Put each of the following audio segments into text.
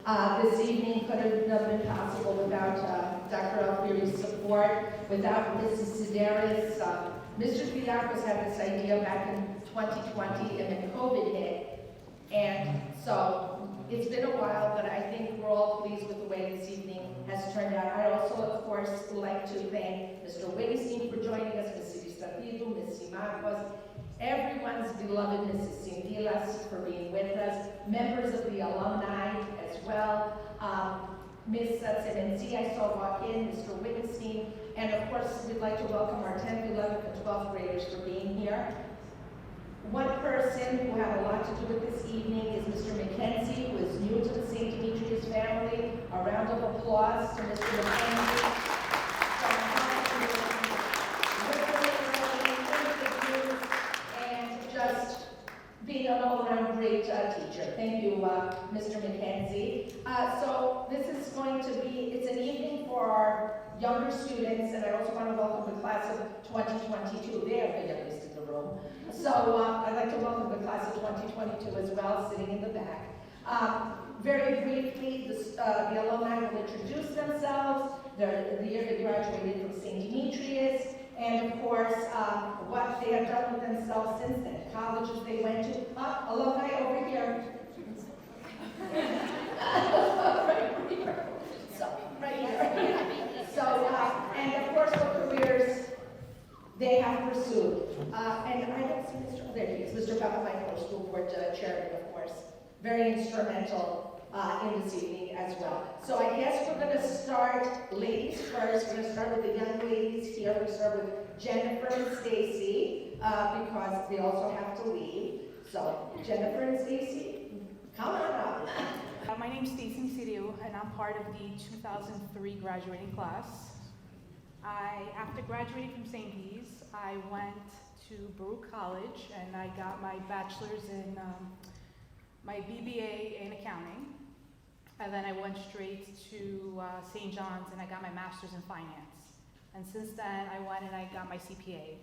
This evening couldn't have been possible without Dr. Alfieri's support, without Mrs. Sedaris. Mr. Fiacos had this idea back in 2020 and then COVID hit. And so it's been a while, but I think we're all pleased with the way this evening has turned out. I also, of course, would like to thank Mr. Weinstein for joining us, Ms. Siristafidu, Ms. Simakos, everyone's beloved Mrs. Sindilas for being with us, members of the alumni as well, Ms. Semenzi, I saw walk in, Mr. Weinstein, and of course, we'd like to welcome our 10th, 11th, and 12th graders for being here. One person who had a lot to do with this evening is Mr. McKenzie, who is new to the St. Demetrios family. A round of applause to Mr. McKenzie. And just being an all-around great teacher. Thank you, Mr. McKenzie. So this is going to be, it's an evening for our younger students, and I also want to welcome the class of 2022. They are the youngest in the room. So I'd like to welcome the class of 2022 as well, sitting in the back. Very briefly, the alumni will introduce themselves, the year they graduated from St. Demetrios, and of course, what they have done with themselves since then, colleges they went to. Alumni over here. Right here. So, right here. So, and of course, what careers they have pursued. And I don't see Mr. There he is, Mr. Papamichael, school board chairman, of course. Very instrumental in this evening as well. So I guess we're going to start ladies first. We're going to start with the young ladies here. We're going to start with Jennifer and Stacy because they also have to leave. So Jennifer and Stacy, come on up. My name's Stacy Siriu, and I'm part of the 2003 graduating class. After graduating from St. Dee's, I went to Baruch College and I got my bachelor's in my BBA in accounting. And then I went straight to St. John's and I got my master's in finance. And since then, I went and I got my CPA.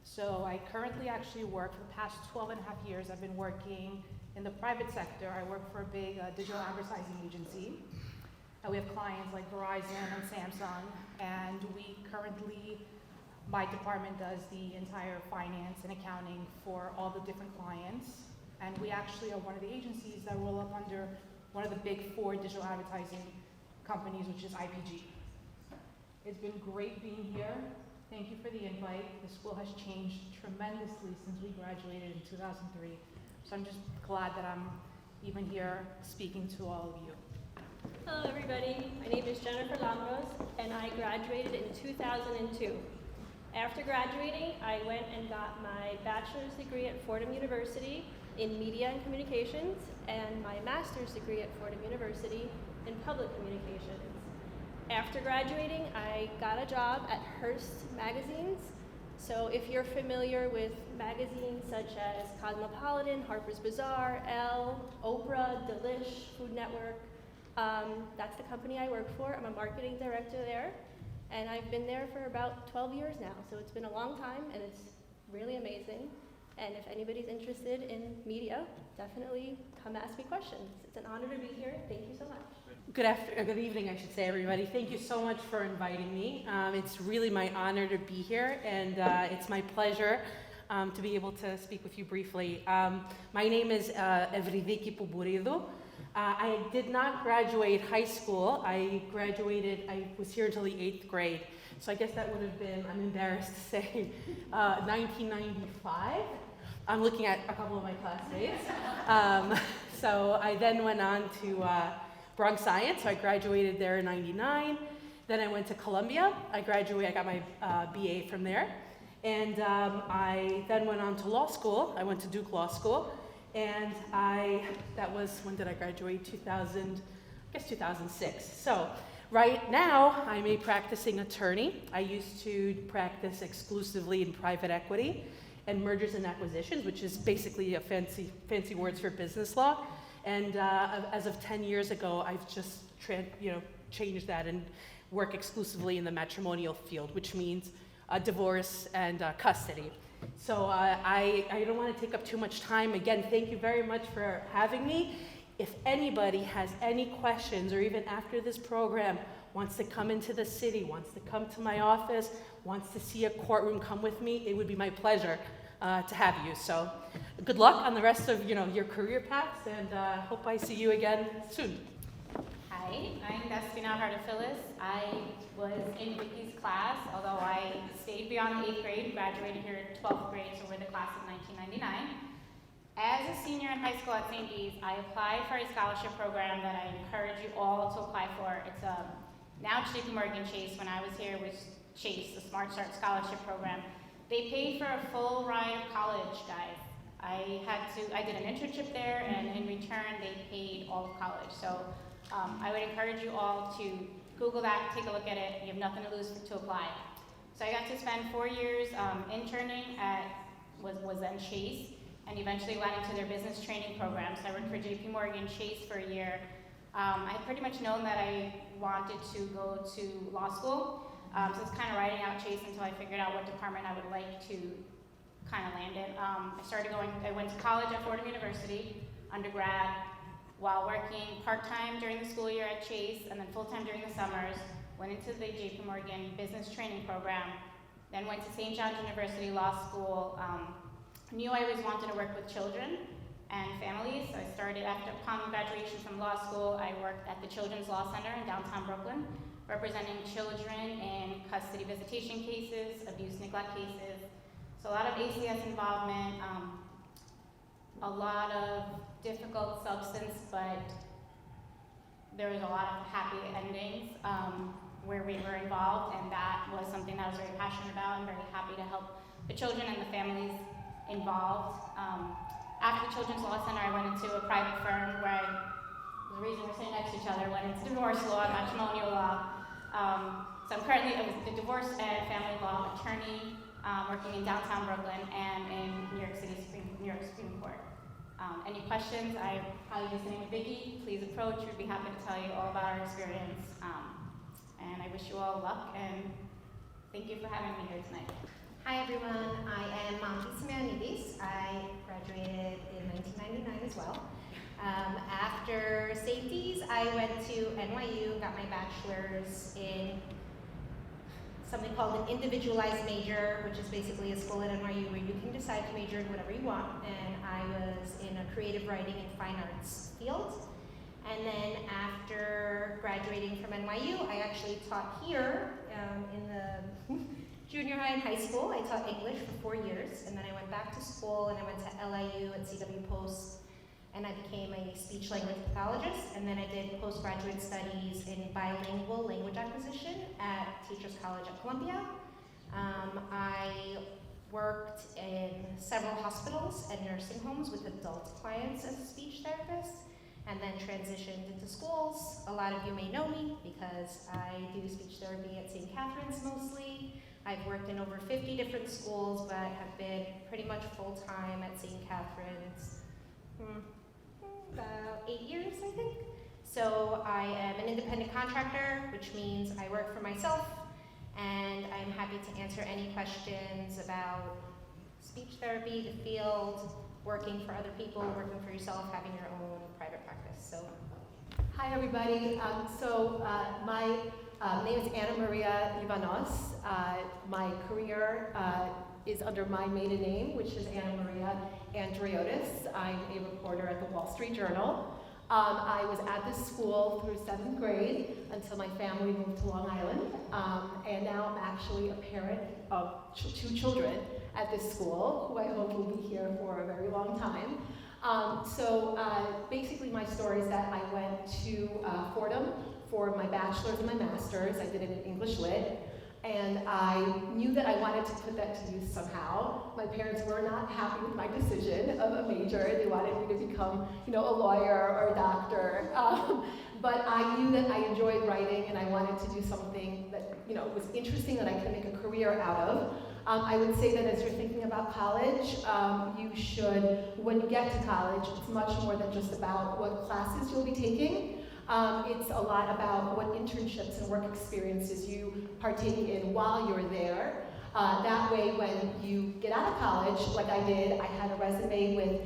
So I currently actually work for the past 12 and a half years. I've been working in the private sector. I work for a big digital advertising agency. We have clients like Verizon and Samsung, and we currently, my department does the entire finance and accounting for all the different clients. And we actually are one of the agencies that roll up under one of the big 4 digital advertising companies, which is IPG. It's been great being here. Thank you for the invite. The school has changed tremendously since we graduated in 2003. So I'm just glad that I'm even here speaking to all of you. Hello everybody, my name is Jennifer Lambros and I graduated in 2002. After graduating, I went and got my bachelor's degree at Fordham University in Media and Communications and my master's degree at Fordham University in Public Communications. After graduating, I got a job at Hearst Magazines. So if you're familiar with magazines such as Cosmopolitan, Harper's Bazaar, Elle, Oprah, Delish, Food Network, that's the company I work for. I'm a marketing director there, and I've been there for about 12 years now. So it's been a long time, and it's really amazing. And if anybody's interested in media, definitely come ask me questions. It's an honor to be here. Thank you so much. Good evening, I should say, everybody. Thank you so much for inviting me. It's really my honor to be here, and it's my pleasure to be able to speak with you briefly. My name is Evridiki Poubouridou. I did not graduate high school. I was here until the 8th grade. So I guess that would have been, I'm embarrassed to say, 1995. I'm looking at a couple of my classmates. So I then went on to Bronx Science. So I graduated there in 99. Then I went to Columbia. I got my BA from there. And I then went on to law school. I went to Duke Law School. And when did I graduate? 2006. So right now, I'm a practicing attorney. I used to practice exclusively in private equity and mergers and acquisitions, which is basically a fancy words for business law. And as of 10 years ago, I've just changed that and work exclusively in the matrimonial field, which means divorce and custody. So I don't want to take up too much time. Again, thank you very much for having me. If anybody has any questions, or even after this program wants to come into the city, wants to come to my office, wants to see a courtroom, come with me. It would be my pleasure to have you. So good luck on the rest of your career paths, and hope I see you again soon. Hi, I'm Despina Harder-Phyllis. I was in Vicky's class, although I stayed beyond 8th grade, graduated here in 12th grade, so we're the class of 1999. As a senior in high school at St. Bede's, I applied for a scholarship program that I encourage you all to apply for. It's now JP Morgan Chase. When I was here, it was Chase, the Smart Start Scholarship Program. They paid for a full ride of college, guys. I did an internship there, and in return, they paid all of college. So I would encourage you all to Google that, take a look at it. You have nothing to lose to apply. So I got to spend 4 years interning at, was then Chase, and eventually went into their business training program. So I worked for JP Morgan Chase for a year. I had pretty much known that I wanted to go to law school. So it's kind of writing out Chase until I figured out what department I would like to kind of land in. I went to college at Fordham University, undergrad, while working part-time during the school year at Chase, and then full-time during the summers. Went into the JP Morgan business training program, then went to St. John's University Law School. Knew I always wanted to work with children and families, so I started upon graduation from law school. I worked at the Children's Law Center in downtown Brooklyn, representing children in custody visitation cases, abuse neglect cases. So a lot of ACS involvement, a lot of difficult substance, but there was a lot of happy endings where we were involved, and that was something that I was very passionate about and very happy to help the children and the families involved. After the Children's Law Center, I went into a private firm where the reason we're sitting next to each other, went into divorce law, matrimonial law. So I'm currently a divorce and family law attorney, working in downtown Brooklyn and in New York Supreme Court. Any questions? I probably be sitting with Vicky. Please approach. We'd be happy to tell you all about our experience. And I wish you all luck, and thank you for having me here tonight. Hi everyone, I am Monty Simeonidis. I graduated in 1999 as well. After St. Bede's, I went to NYU, got my bachelor's in something called an individualized major, which is basically a school at NYU where you can decide to major in whatever you want. And I was in a creative writing and fine arts field. And then after graduating from NYU, I actually taught here in the junior high and high school. I taught English for 4 years, and then I went back to school and I went to LIU at CW Post, and I became a speech language pathologist, and then I did postgraduate studies in bilingual language acquisition at Teachers College at Columbia. I worked in several hospitals and nursing homes with adult clients as a speech therapist, and then transitioned into schools. A lot of you may know me because I do speech therapy at St. Catherine's mostly. I've worked in over 50 different schools, but have been pretty much full-time at St. Catherine's about 8 years, I think. So I am an independent contractor, which means I work for myself, and I'm happy to answer any questions about speech therapy, the field, working for other people, working for yourself, having your own private practice. So, hi everybody. My name is Anna Maria Ivanos. My career is under my maiden name, which is Anna Maria Andreotis. I'm a reporter at the Wall Street Journal. I was at this school through 7th grade until my family moved to Long Island. And now I'm actually a parent of 2 children at this school, who I hope will be here for a very long time. Basically my story is that I went to Fordham for my bachelor's and my master's. I did it in English Lit. And I knew that I wanted to put that to use somehow. My parents were not happy with my decision of a major. They wanted me to become, a lawyer or a doctor. But I knew that I enjoyed writing and I wanted to do something that, was interesting that I could make a career out of. I would say that as you're thinking about college, you should, when you get to college, it's much more than just about what classes you'll be taking. It's a lot about what internships and work experiences you partake in while you're there. That way, when you get out of college, like I did, I had a resume with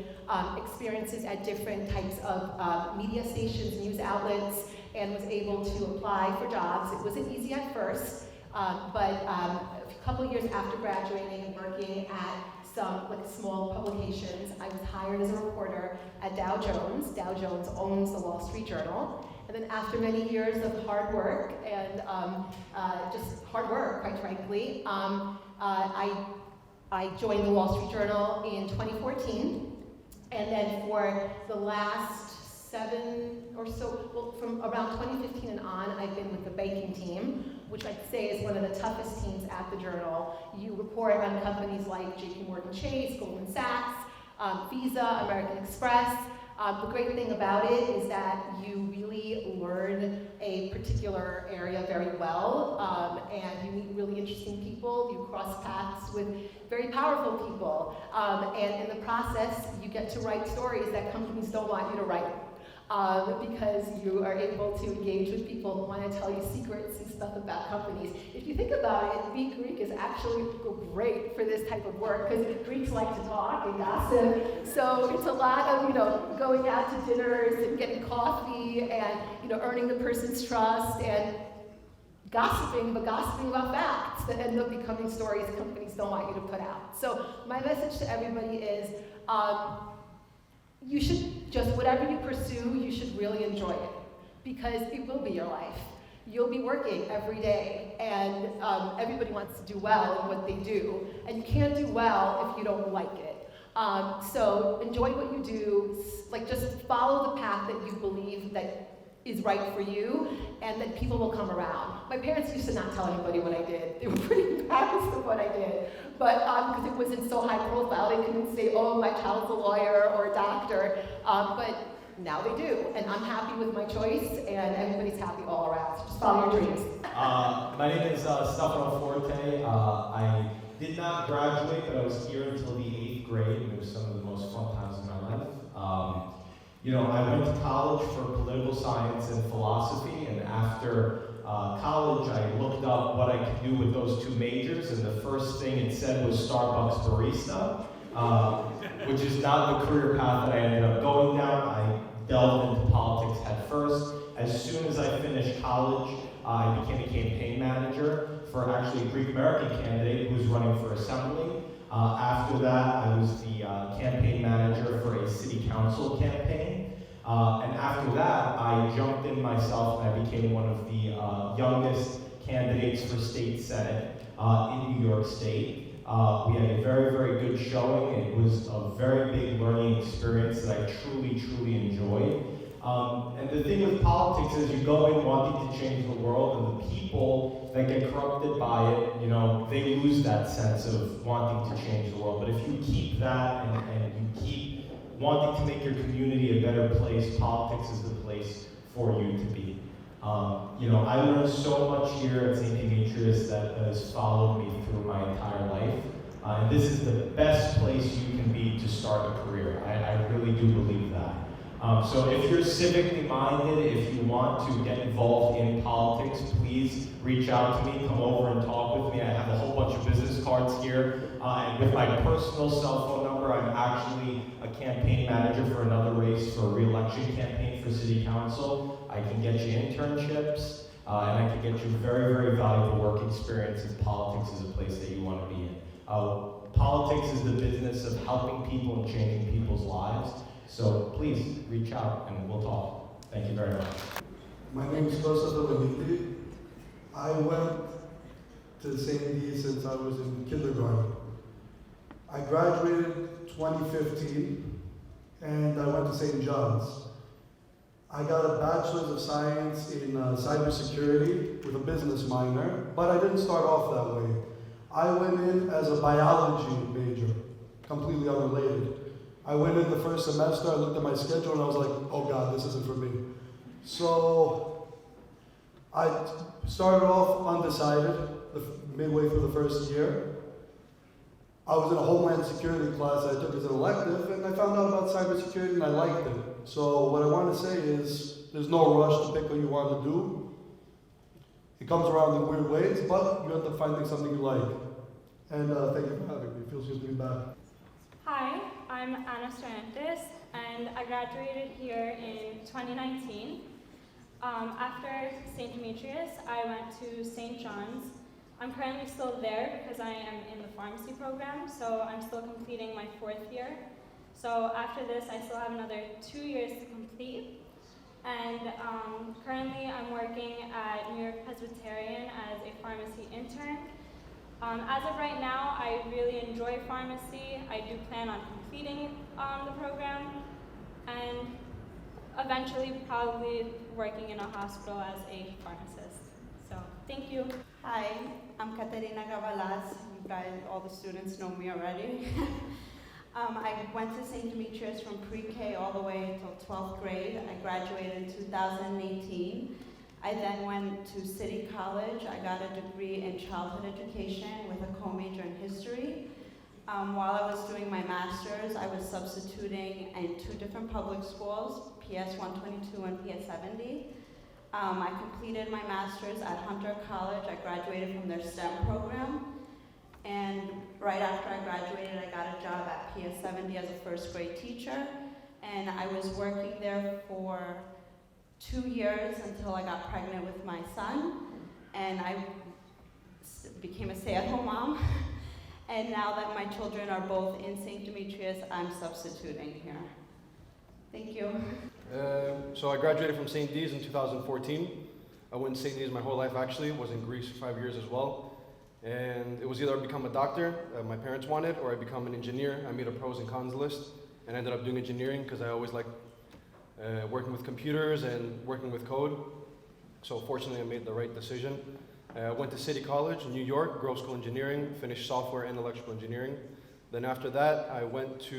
experiences at different types of media stations, news outlets, and was able to apply for jobs. It wasn't easy at first, but a couple years after graduating and working at some small publications, I was hired as a reporter at Dow Jones. Dow Jones owns the Wall Street Journal. And then after many years of hard work and just hard work, quite frankly, I joined the Wall Street Journal in 2014. And then for the last 7 or so, well, from around 2015 and on, I've been with the banking team, which I'd say is one of the toughest teams at the Journal. You report on companies like JP Chase, Goldman Sachs, Visa, American Express. The great thing about it is that you really learn a particular area very well, and you meet really interesting people. You cross paths with very powerful people, and in the process, you get to write stories that companies don't want you to write. Because you are able to engage with people who want to tell you secrets and stuff about companies. If you think about it, Be Greek is actually great for this type of work because Greeks like to talk and gossip. So it's a lot of going out to dinners and getting coffee and earning the person's trust and gossiping, but gossiping about facts that end up becoming stories companies don't want you to put out. So my message to everybody is, you should just, whatever you pursue, you should really enjoy it, because it will be your life. You'll be working every day, and everybody wants to do well in what they do, and you can't do well if you don't like it. So enjoy what you do, just follow the path that you believe that is right for you, and then people will come around. My parents used to not tell anybody what I did. They were pretty embarrassed of what I did, but because it wasn't so high profile, they couldn't say, oh, my child's a lawyer or a doctor, but now they do, and I'm happy with my choice, and everybody's happy all around. So just follow your dreams. My name is Stefano Forte. I did not graduate, but I was here until the 8th grade, and it was some of the most fun times of my life. I went to college for political science and philosophy, and after college, I looked up what I could do with those 2 majors, and the first thing it said was Starbucks barista, which is not the career path that I ended up going down. I delved into politics head first. As soon as I finished college, I became a campaign manager for actually a Greek American candidate who was running for assembly. After that, I was the campaign manager for a city council campaign. And after that, I jumped in myself and I became one of the youngest candidates for state senate in New York State. We had a very, very good showing. It was a very big learning experience that I truly, truly enjoyed. And the thing with politics is you go in wanting to change the world, and the people that get corrupted by it, they lose that sense of wanting to change the world. But if you keep that and you keep wanting to make your community a better place, politics is the place for you to be. I learned so much here at St. Demetrios that has followed me through my entire life. And this is the best place you can be to start a career. I really do believe that. So if you're civically minded, if you want to get involved in politics, please reach out to me, come over and talk with me. I have a whole bunch of business cards here. And with my personal cell phone number, I'm actually a campaign manager for another race for a re-election campaign for city council. I can get you internships, and I can get you very, very valuable work experience if politics is a place that you want to be in. Politics is the business of helping people and changing people's lives. So please reach out and we'll talk. Thank you very much. My name is Kostas Delamitri. I went to St. D since I was in kindergarten. I graduated 2015 and I went to St. John's. I got a bachelor's of science in cybersecurity with a business minor, but I didn't start off that way. I went in as a biology major, completely unrelated. I went in the first semester, I looked at my schedule and I was like, oh God, this isn't for me. So I started off undecided midway through the first year. I was in a Homeland Security class I took as an elective, and I found out about cybersecurity and I liked it. So what I want to say is, there's no rush to pick what you want to do. It comes around in weird ways, but you end up finding something you like. And thank you for having me. It feels good to be back. Hi, I'm Ana Cervantes, and I graduated here in 2019. After St. Demetrios, I went to St. John's. I'm currently still there because I am in the pharmacy program, so I'm still completing my 4th year. So after this, I still have another 2 years to complete. And currently, I'm working at New York Presbyterian as a pharmacy intern. As of right now, I really enjoy pharmacy. I do plan on completing the program and eventually probably working in a hospital as a pharmacist. So, thank you. Hi, I'm Caterina Gavalas. You guys, all the students know me already. I went to St. Demetrios from pre-K all the way until 12th grade. I graduated in 2018. I then went to City College. I got a degree in childhood education with a co-major in history. While I was doing my master's, I was substituting in 2 different public schools, PS 122 and PS 70. I completed my master's at Hunter College. I graduated from their STEM program. And right after I graduated, I got a job at PS 70 as a 1st grade teacher. And I was working there for 2 years until I got pregnant with my son. And I became a stay-at-home mom. And now that my children are both in St. Demetrios, I'm substituting here. Thank you. So I graduated from St. D's in 2014. I went to St. D's my whole life actually, was in Greece for 5 years as well. And it was either I become a doctor, my parents wanted, or I become an engineer. I made a pros and cons list and ended up doing engineering because I always liked working with computers and working with code. So fortunately I made the right decision. I went to City College in New York, Grove School Engineering, finished software and electrical engineering. Then after that I went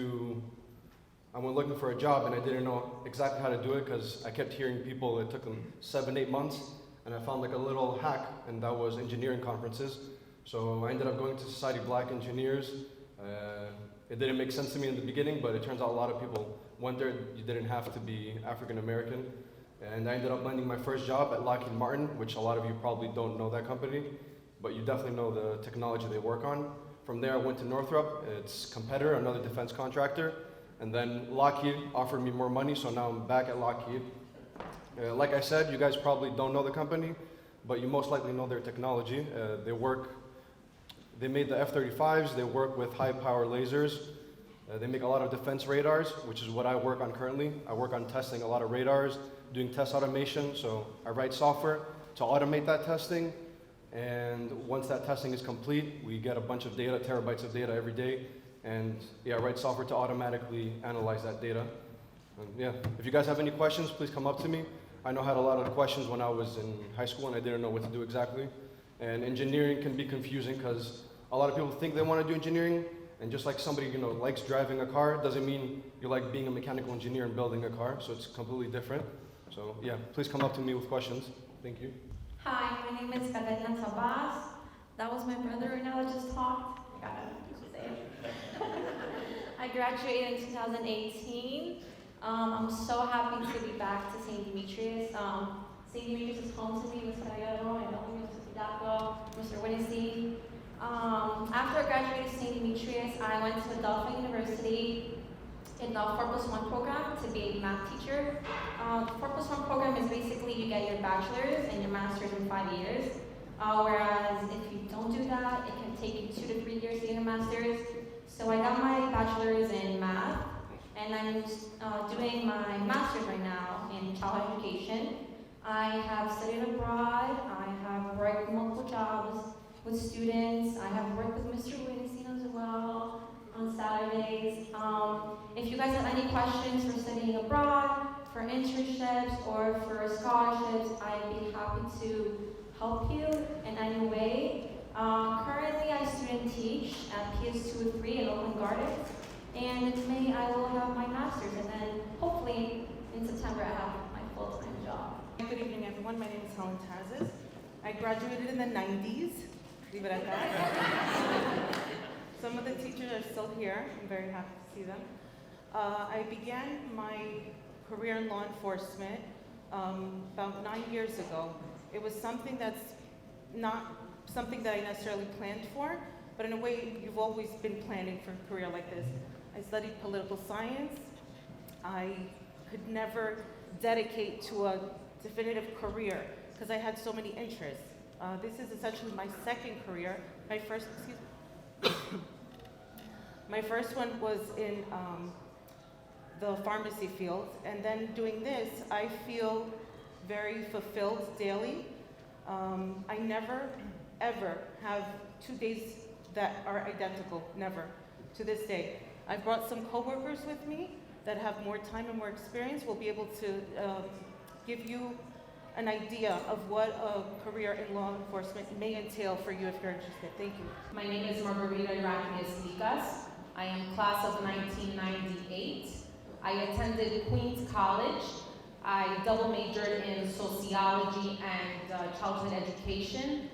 looking for a job and I didn't know exactly how to do it because I kept hearing people, it took them 7-8 months, and I found like a little hack, and that was engineering conferences. So I ended up going to Society of Black Engineers. It didn't make sense to me in the beginning, but it turns out a lot of people went there. You didn't have to be African American. And I ended up landing my first job at Lockheed Martin, which a lot of you probably don't know that company, but you definitely know the technology they work on. From there I went to Northrop, its competitor, another defense contractor. And then Lockheed offered me more money, so now I'm back at Lockheed. Like I said, you guys probably don't know the company, but you most likely know their technology. They made the F-35s, they work with high power lasers. They make a lot of defense radars, which is what I work on currently. I work on testing a lot of radars, doing test automation, so I write software to automate that testing. And once that testing is complete, we get a bunch of data, terabytes of data every day. And yeah, I write software to automatically analyze that data. And yeah, if you guys have any questions, please come up to me. I know I had a lot of questions when I was in high school and I didn't know what to do exactly. And engineering can be confusing because a lot of people think they want to do engineering, and just like somebody likes driving a car, doesn't mean you like being a mechanical engineer and building a car, so it's completely different. So yeah, please come up to me with questions. Thank you. Hi, my name is Catalina Sabas. That was my brother right now that just talked. I gotta say it. I graduated in 2018. I'm so happy to be back to St. Demetrios. St. Demetrios is home to me, Ms. Caballero, and Mr. Fidaco, Mr. Winnessy. After I graduated St. Demetrios, I went to Adelphi University in the 4+1 program to be a math teacher. The 4+1 program is basically you get your bachelor's and your master's in 5 years. Whereas if you don't do that, it can take you 2 to 3 years to get a master's. So I got my bachelor's in math, and I'm doing my master's right now in childhood education. I have studied abroad. I have worked multiple jobs with students. I have worked with Mr. Winston as well on Saturdays. If you guys have any questions for studying abroad, for internships, or for scholarships, I'd be happy to help you in any way. Currently, I student teach at PS2 3 in Oakland Gardens, and in May I will have my master's, and then hopefully in September I have my full-time job. Good evening, everyone. My name is Helen Tazes. I graduated in the 90s. Leave it at that. Some of the teachers are still here. I'm very happy to see them. I began my career in law enforcement about 9 years ago. It was something that's not something that I necessarily planned for, but in a way, you've always been planning for a career like this. I studied political science. I could never dedicate to a definitive career because I had so many interests. This is essentially my second career. My first one was in the pharmacy field, and then doing this, I feel very fulfilled daily. I never, ever have 2 days that are identical, never, to this day. I've brought some coworkers with me that have more time and more experience. Will be able to give you an idea of what a career in law enforcement may entail for you if you're interested. Thank you. My name is Margarita Iraquias Licas. I am class of 1998. I attended Queens College. I double majored in sociology and childhood education.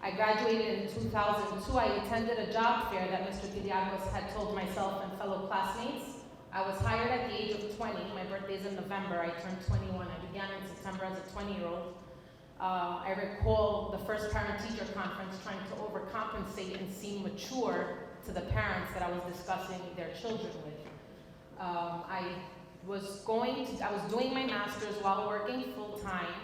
I graduated in 2002. I attended a job fair that Mr. Demetrios had told myself and fellow classmates. I was hired at the age of 20. My birthday's in November. I turned 21. I began in September as a 20-year-old. I recall the first parent-teacher conference trying to overcompensate and seem mature to the parents that I was discussing their children with. I was doing my master's while working full-time.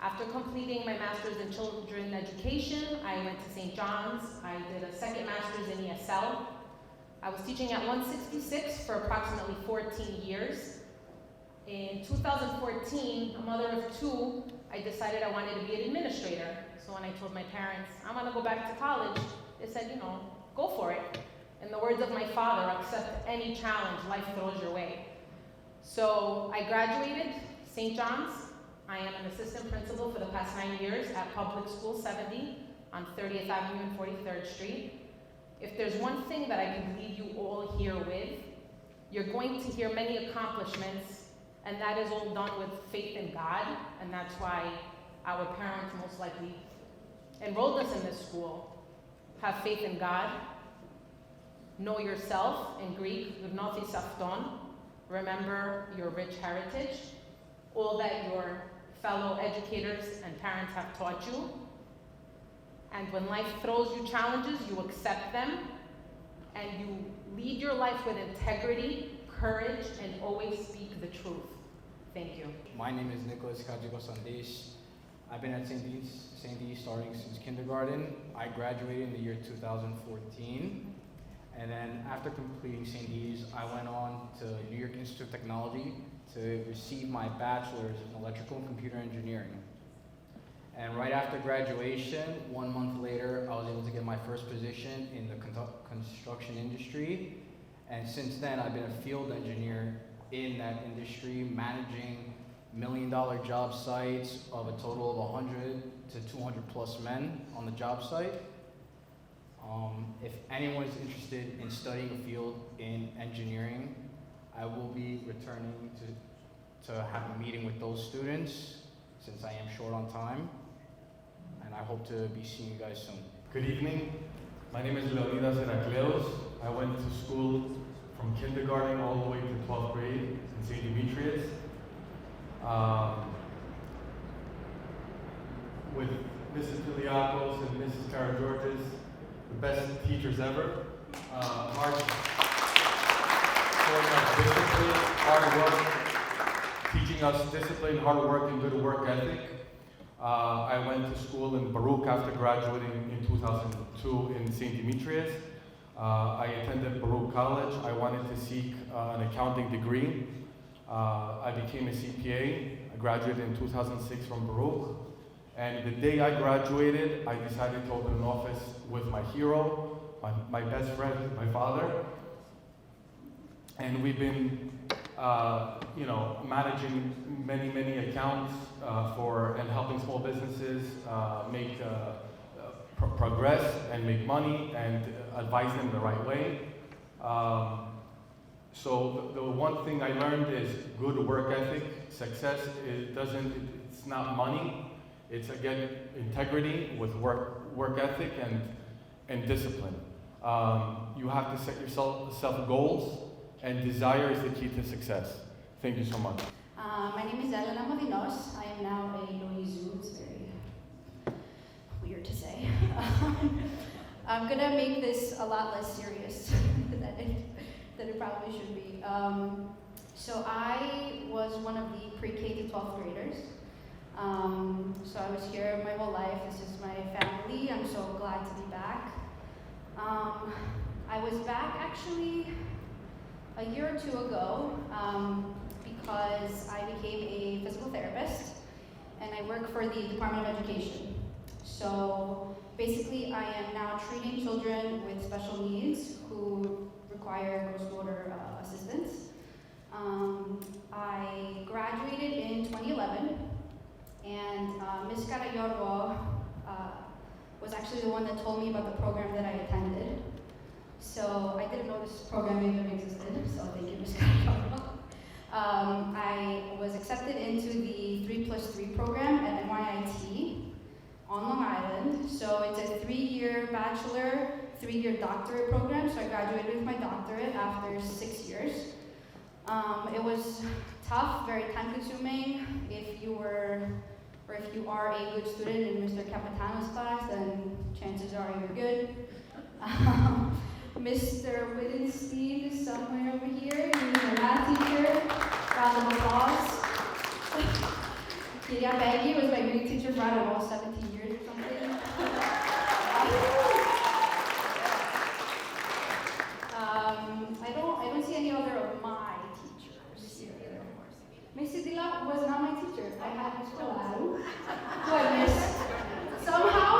After completing my master's in children education, I went to St. John's. I did a second master's in ESL. I was teaching at 166 for approximately 14 years. In 2014, a mother of two, I decided I wanted to be an administrator. So when I told my parents, I want to go back to college, they said, you know, go for it. In the words of my father, accept any challenge life throws your way. So I graduated St. John's. I am an assistant principal for the past 9 years at Public School 70 on 30th Avenue and 43rd Street. If there's one thing that I can leave you all here with, you're going to hear many accomplishments, and that is all done with faith in God, and that's why our parents most likely enrolled us in this school. Have faith in God. Know yourself, in Greek, gnothi safton. Remember your rich heritage, all that your fellow educators and parents have taught you. And when life throws you challenges, you accept them, and you lead your life with integrity, courage, and always speak the truth. Thank you. My name is Nicholas Kajiko-Sandesh. I've been at St. Dee's starting since kindergarten. I graduated in the year 2014. And then after completing St. Dee's, I went on to New York Institute of Technology to receive my bachelor's in electrical and computer engineering. And right after graduation, 1 month later, I was able to get my first position in the construction industry. And since then, I've been a field engineer in that industry, managing $1 million job sites of a total of 100 to 200 plus men on the job site. If anyone is interested in studying a field in engineering, I will be returning to have a meeting with those students since I am short on time. And I hope to be seeing you guys soon. Good evening. My name is Leonidas Heracleos. I went to school from kindergarten all the way to 12th grade in St. Demetrios. With Mrs. Piliakos and Mrs. Karageorgis, the best teachers ever. Teaching us discipline, hard work, and good work ethic. I went to school in Baruch after graduating in 2002 in St. Demetrios. I attended Baruch College. I wanted to seek an accounting degree. I became a CPA. I graduated in 2006 from Baruch. And the day I graduated, I decided to open an office with my hero, my best friend, my father. And we've been, managing many accounts and helping small businesses make progress and make money and advise them the right way. So the one thing I learned is good work ethic. Success it's not money. It's again integrity with work ethic and discipline. You have to set yourself goals, and desire is the key to success. Thank you so much. My name is Elena Modinos. I am now a Noizu. It's very weird to say. I'm gonna make this a lot less serious than it probably should be. So I was one of the pre-K to 12th graders. So I was here my whole life. This is my family. I'm so glad to be back. I was back actually a year or two ago because I became a physical therapist and I work for the Department of Education. So basically I am now treating children with special needs who require gross motor assistance. I graduated in 2011 and Ms. Carayorgo was actually the one that told me about the program that I attended. So I didn't know this program even existed, so thank you, Ms. Carayorgo. I was accepted into the 3+3 program at NYIT on Long Island. So it's a 3-year bachelor, 3-year doctorate program. So I graduated with my doctorate after 6 years. It was tough, very time consuming. If you are a good student in Mr. Capitano's class, then chances are you're good. Mr. Wittenstein is somewhere over here. He's a math teacher. Round of applause. Kiria Baggy was my Greek teacher for, I don't know, 17 years or something. I don't see any other of my teachers here. Miss Sidila was not my teacher. I had Miss Colado, who I missed. Somehow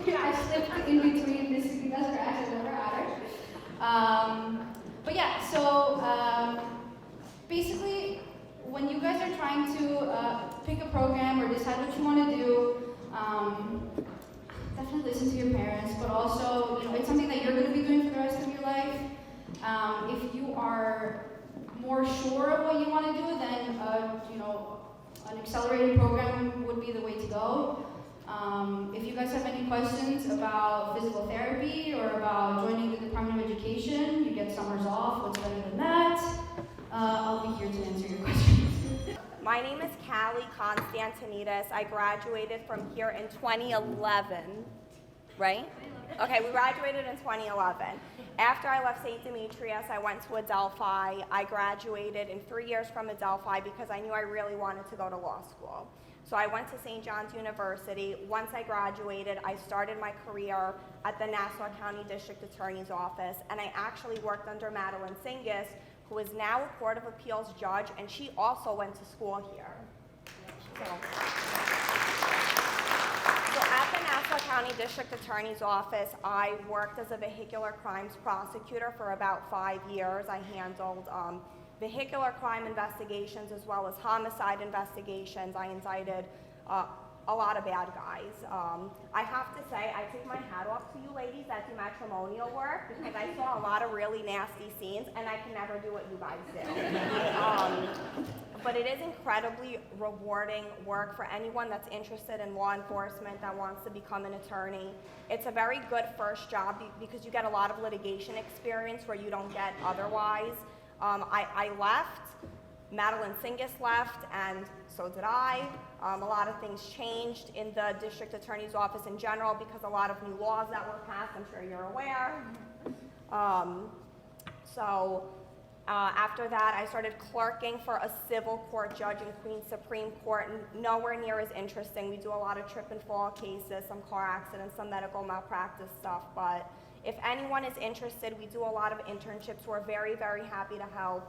I slipped in between Miss Sidila's cracks. I never had her. But yeah, so basically, when you guys are trying to pick a program or decide what you want to do, definitely listen to your parents, but also, it's something that you're going to be doing for the rest of your life. If you are more sure of what you want to do, then, an accelerated program would be the way to go. If you guys have any questions about physical therapy or about joining the Department of Education, you get summers off. What's better than that? I'll be here to answer your questions. My name is Callie Constantinides. I graduated from here in 2011, right? Okay, we graduated in 2011. After I left St. Demetrios, I went to Adelphi. I graduated in 3 years from Adelphi because I knew I really wanted to go to law school. So I went to St. John's University. Once I graduated, I started my career at the Nassau County District Attorney's Office, and I actually worked under Madeline Singis, who is now a Court of Appeals judge, and she also went to school here. So at the Nassau County District Attorney's Office, I worked as a vehicular crimes prosecutor for about 5 years. I handled vehicular crime investigations as well as homicide investigations. I indicted a lot of bad guys. I have to say, I take my hat off to you ladies that do matrimonial work because I saw a lot of really nasty scenes and I can never do what you guys do. But it is incredibly rewarding work for anyone that's interested in law enforcement, that wants to become an attorney. It's a very good first job because you get a lot of litigation experience where you don't get otherwise. I left, Madeline Singis left, and so did I. A lot of things changed in the district attorney's office in general because a lot of new laws that were passed, I'm sure you're aware. After that, I started clerking for a civil court judge in Queens Supreme Court, nowhere near as interesting. We do a lot of trip and fall cases, some car accidents, some medical malpractice stuff, but if anyone is interested, we do a lot of internships. We're very, very happy to help.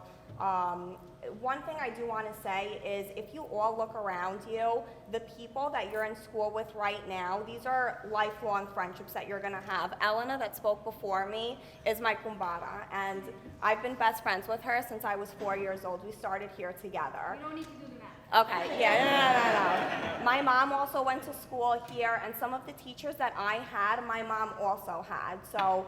One thing I do want to say is if you all look around you, the people that you're in school with right now, these are lifelong friendships that you're going to have. Elena, that spoke before me, is my kumbara, and I've been best friends with her since I was 4 years old. We started here together. We don't need to do the math. Okay, yeah, no. My mom also went to school here, and some of the teachers that I had, my mom also had. So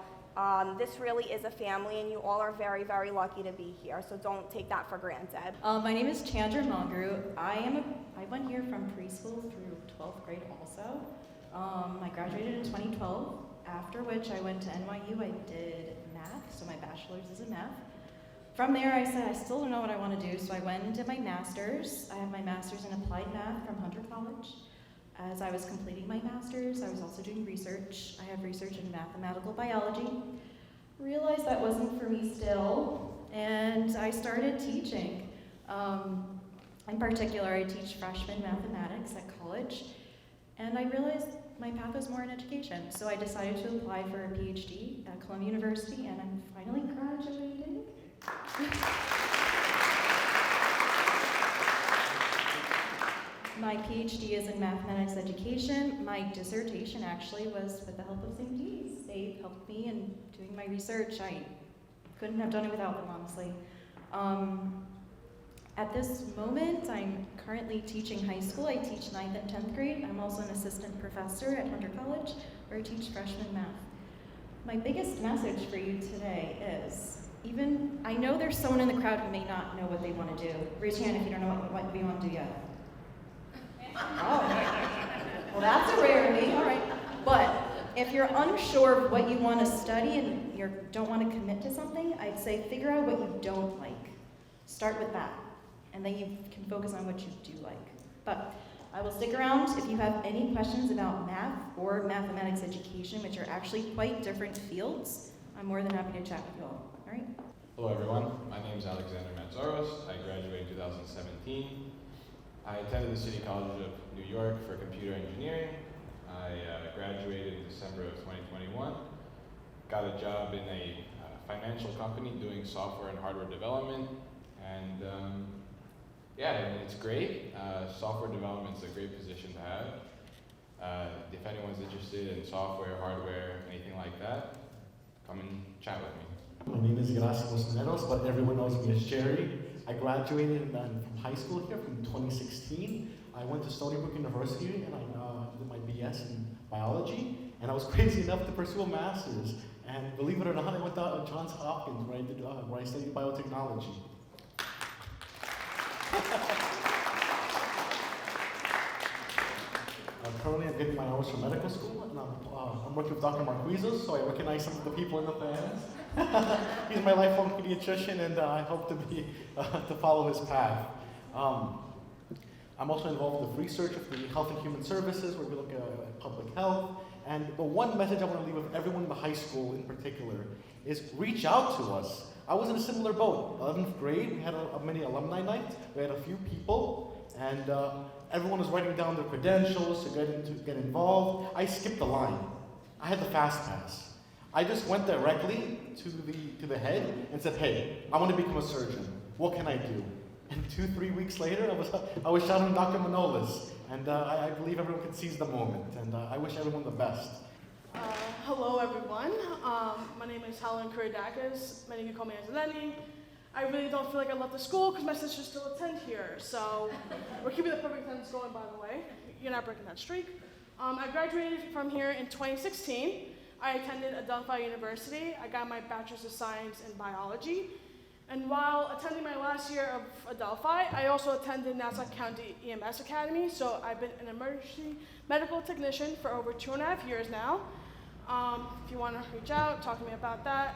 this really is a family, and you all are very, very lucky to be here. So don't take that for granted. My name is Chandra Mangru. I went here from preschool through 12th grade also. I graduated in 2012, after which I went to NYU. I did math, so my bachelor's is in math. From there, I said, I still don't know what I want to do, so I went and did my master's. I have my master's in applied math from Hunter College. As I was completing my master's, I was also doing research. I have research in mathematical biology. realized that wasn't for me still, and I started teaching. In particular, I teach freshman mathematics at college, and I realized my path was more in education, so I decided to apply for a PhD at Columbia University, and I'm finally graduating. My PhD is in mathematics education. My dissertation actually was with the help of St. D's. They helped me in doing my research. I couldn't have done it without them, honestly. At this moment, I'm currently teaching high school. I teach 9th and 10th grade. I'm also an assistant professor at Hunter College, where I teach freshman math. My biggest message for you today is, I know there's someone in the crowd who may not know what they want to do. Raise your hand if you don't know what you want to do yet. Oh, well, that's a rarity. All right. But if you're unsure of what you want to study and you don't want to commit to something, I'd say figure out what you don't like. Start with that, and then you can focus on what you do like. But I will stick around if you have any questions about math or mathematics education, which are actually quite different fields. I'm more than happy to chat with you all. All right. Hello, everyone. My name is Alexander Matzaros. I graduated in 2017. I attended the City College of New York for computer engineering. I graduated in December of 2021. Got a job in a financial company doing software and hardware development. And yeah, it's great. Software development is a great position to have. If anyone's interested in software, hardware, anything like that, come and chat with me. My name is Gracias Meneros, but everyone knows me as Jerry. I graduated from high school here from 2016. I went to Stony Brook University and I did my BS in biology. And I was crazy enough to pursue a master's. And believe it or not, I went to Johns Hopkins where I studied biotechnology. Currently, I'm getting my hours from medical school, and I'm working with Dr. Marquizos, so I recognize some of the people in the fans. He's my lifelong pediatrician, and I hope to follow his path. I'm also involved with research of the Health and Human Services, where we look at public health. And the one message I want to leave with everyone in the high school in particular is reach out to us. I was in a similar boat. 11th grade, we had a mini alumni night. We had a few people, and everyone was writing down their credentials to get involved. I skipped the line. I had the fast pass. I just went directly to the head and said, "Hey, I want to become a surgeon. What can I do?" And 2-3 weeks later, I was shadowing Dr. Manolis, and I believe everyone can seize the moment. And I wish everyone the best. Hello, everyone. My name is Helen Kuridakis. Many of you call me Aunt Lenny. I really don't feel like I left the school because my sisters still attend here. So we're keeping the perfect attendance going, by the way. You're not breaking that streak. I graduated from here in 2016. I attended Adelphi University. I got my Bachelor's of Science in Biology. And while attending my last year of Adelphi, I also attended Nassau County EMS Academy. So I've been an emergency medical technician for over 2.5 years now. If you want to reach out, talk to me about that.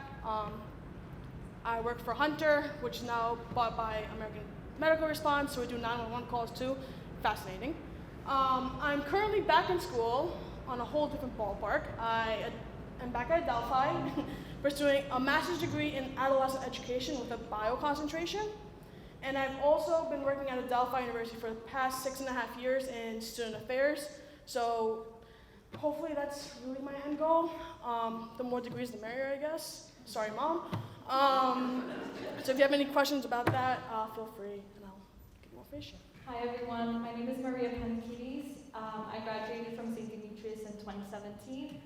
I work for Hunter, which is now bought by American Medical Response, so we do 911 calls too. Fascinating. I'm currently back in school on a whole different ballpark. I am back at Adelphi, pursuing a master's degree in adolescent education with a bio concentration. And I've also been working at Adelphi University for the past 6.5 years in student affairs. So hopefully that's really my end goal. The more degrees, the merrier, I guess. Sorry, Mom. So if you have any questions about that, feel free, and I'll give more information. Hi, everyone. My name is Maria Panakidis. I graduated from St. Demetrios in 2017.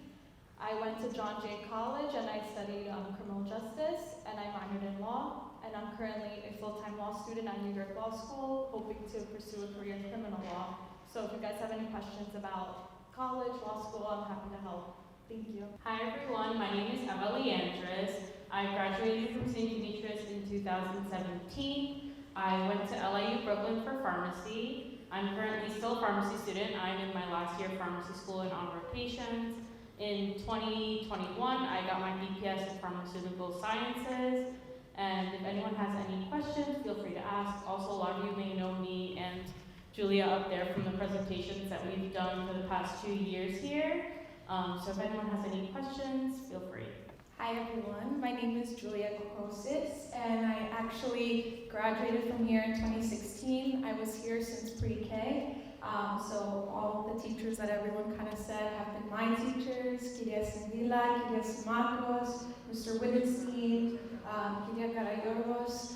I went to John Jay College, and I studied criminal justice, and I minored in law. And I'm currently a full-time law student at New York Law School, hoping to pursue a career in criminal law. So if you guys have any questions about college, law school, I'm happy to help. Thank you. Hi everyone, my name is Eva Leandres. I graduated from St. Demetrios in 2017. I went to LIU Brooklyn for pharmacy. I'm currently still a pharmacy student. I'm in my last year of pharmacy school and on rotations. In 2021, I got my BPS in pharmaceutical sciences. And if anyone has any questions, feel free to ask. Also, a lot of you may know me and Julia up there from the presentations that we've done for the past 2 years here. So if anyone has any questions, feel free. Hi everyone, my name is Julia Kokosis, and I actually graduated from here in 2016. I was here since pre-K, so all the teachers that everyone kind of said have been my teachers, Kyria Sendila, Kyria Simakos, Mr. Wittgenstein, Kyria Karayorgos.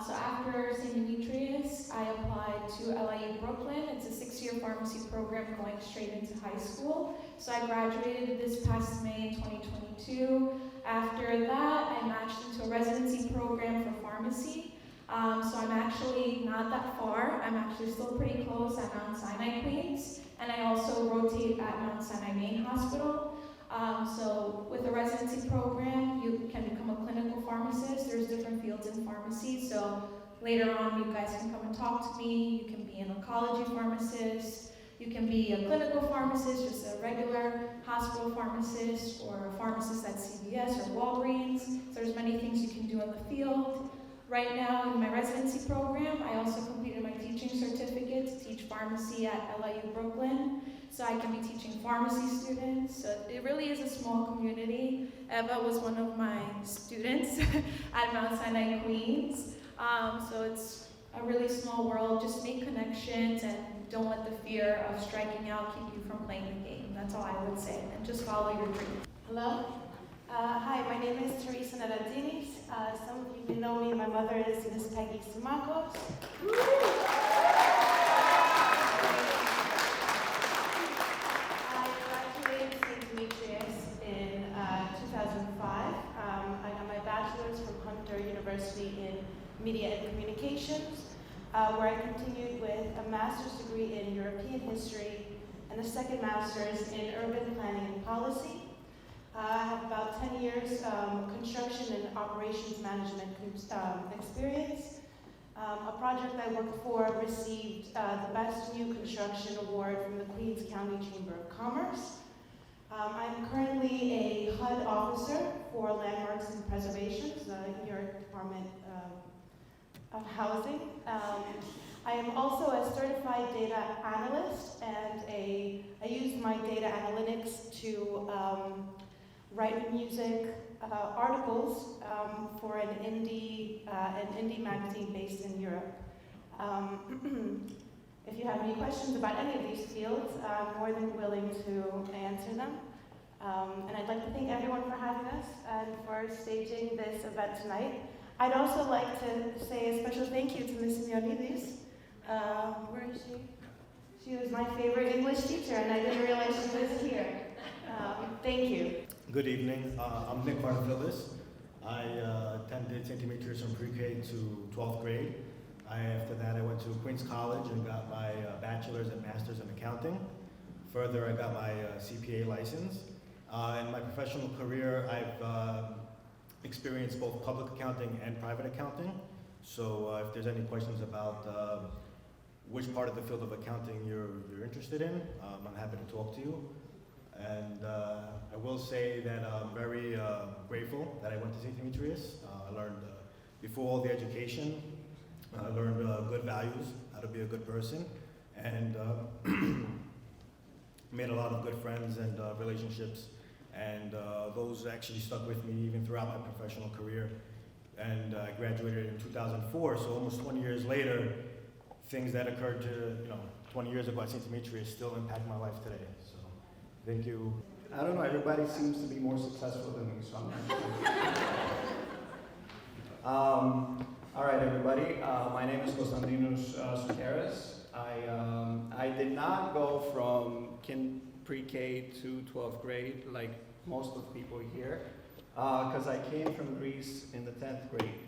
So after St. Demetrios, I applied to LIU Brooklyn. It's a 6-year pharmacy program going straight into high school. So I graduated this past May in 2022. After that, I matched into a residency program for pharmacy. So I'm actually not that far. I'm actually still pretty close at Mount Sinai, Queens. And I also rotate at Mount Sinai Main Hospital. So with a residency program, you can become a clinical pharmacist. There's different fields in pharmacy. So later on, you guys can come and talk to me. You can be an oncology pharmacist. You can be a clinical pharmacist, just a regular hospital pharmacist, or a pharmacist at CVS or Walgreens. So there's many things you can do in the field. Right now, in my residency program, I also completed my teaching certificate to teach pharmacy at LIU Brooklyn. So I can be teaching pharmacy students. So it really is a small community. Eva was one of my students at Mount Sinai, Queens. So it's a really small world. Just make connections and don't let the fear of striking out keep you from playing the game. That's all I would say. And just follow your dream. Hello. Hi, my name is Teresa Naradinis. Some of you may know me. My mother is Miss Peggy Simakos. I graduated St. Demetrios in 2005. I got my bachelor's from Hunter University in Media and Communications, where I continued with a master's degree in European history and a second master's in urban planning and policy. I have about 10 years construction and operations management experience. A project I worked for received the Best New Construction Award from the Queens County Chamber of Commerce. I'm currently a HUD officer for Landmarks and Preservation, the New York Department of Housing. I am also a certified data analyst, and I use my data analytics to write music articles for an indie magazine based in Europe. If you have any questions about any of these fields, I'm more than willing to answer them. And I'd like to thank everyone for having us and for staging this event tonight. I'd also like to say a special thank you to Ms. Simeonidis. Where is she? She was my favorite English teacher, and I didn't realize she was here. Thank you. Good evening. I'm Nick Barnfilis. I attended St. Demetrios from pre-K to 12th grade. After that, I went to Queens College and got my bachelor's and master's in accounting. Further, I got my CPA license. In my professional career, I've experienced both public accounting and private accounting. So if there's any questions about which part of the field of accounting you're interested in, I'm happy to talk to you. And I will say that I'm very grateful that I went to St. Demetrios. I learned, before all the education, I learned good values, how to be a good person, and made a lot of good friends and relationships. And those actually stuck with me even throughout my professional career. And I graduated in 2004, so almost 20 years later, things that occurred 20 years ago at St. Demetrios still impact my life today. So, thank you. I don't know, everybody seems to be more successful than me, so I'm not all right, everybody. My name is Constantinos Soukeras. I did not go from pre-K to 12th grade like most of the people here, because I came from Greece in the 10th grade.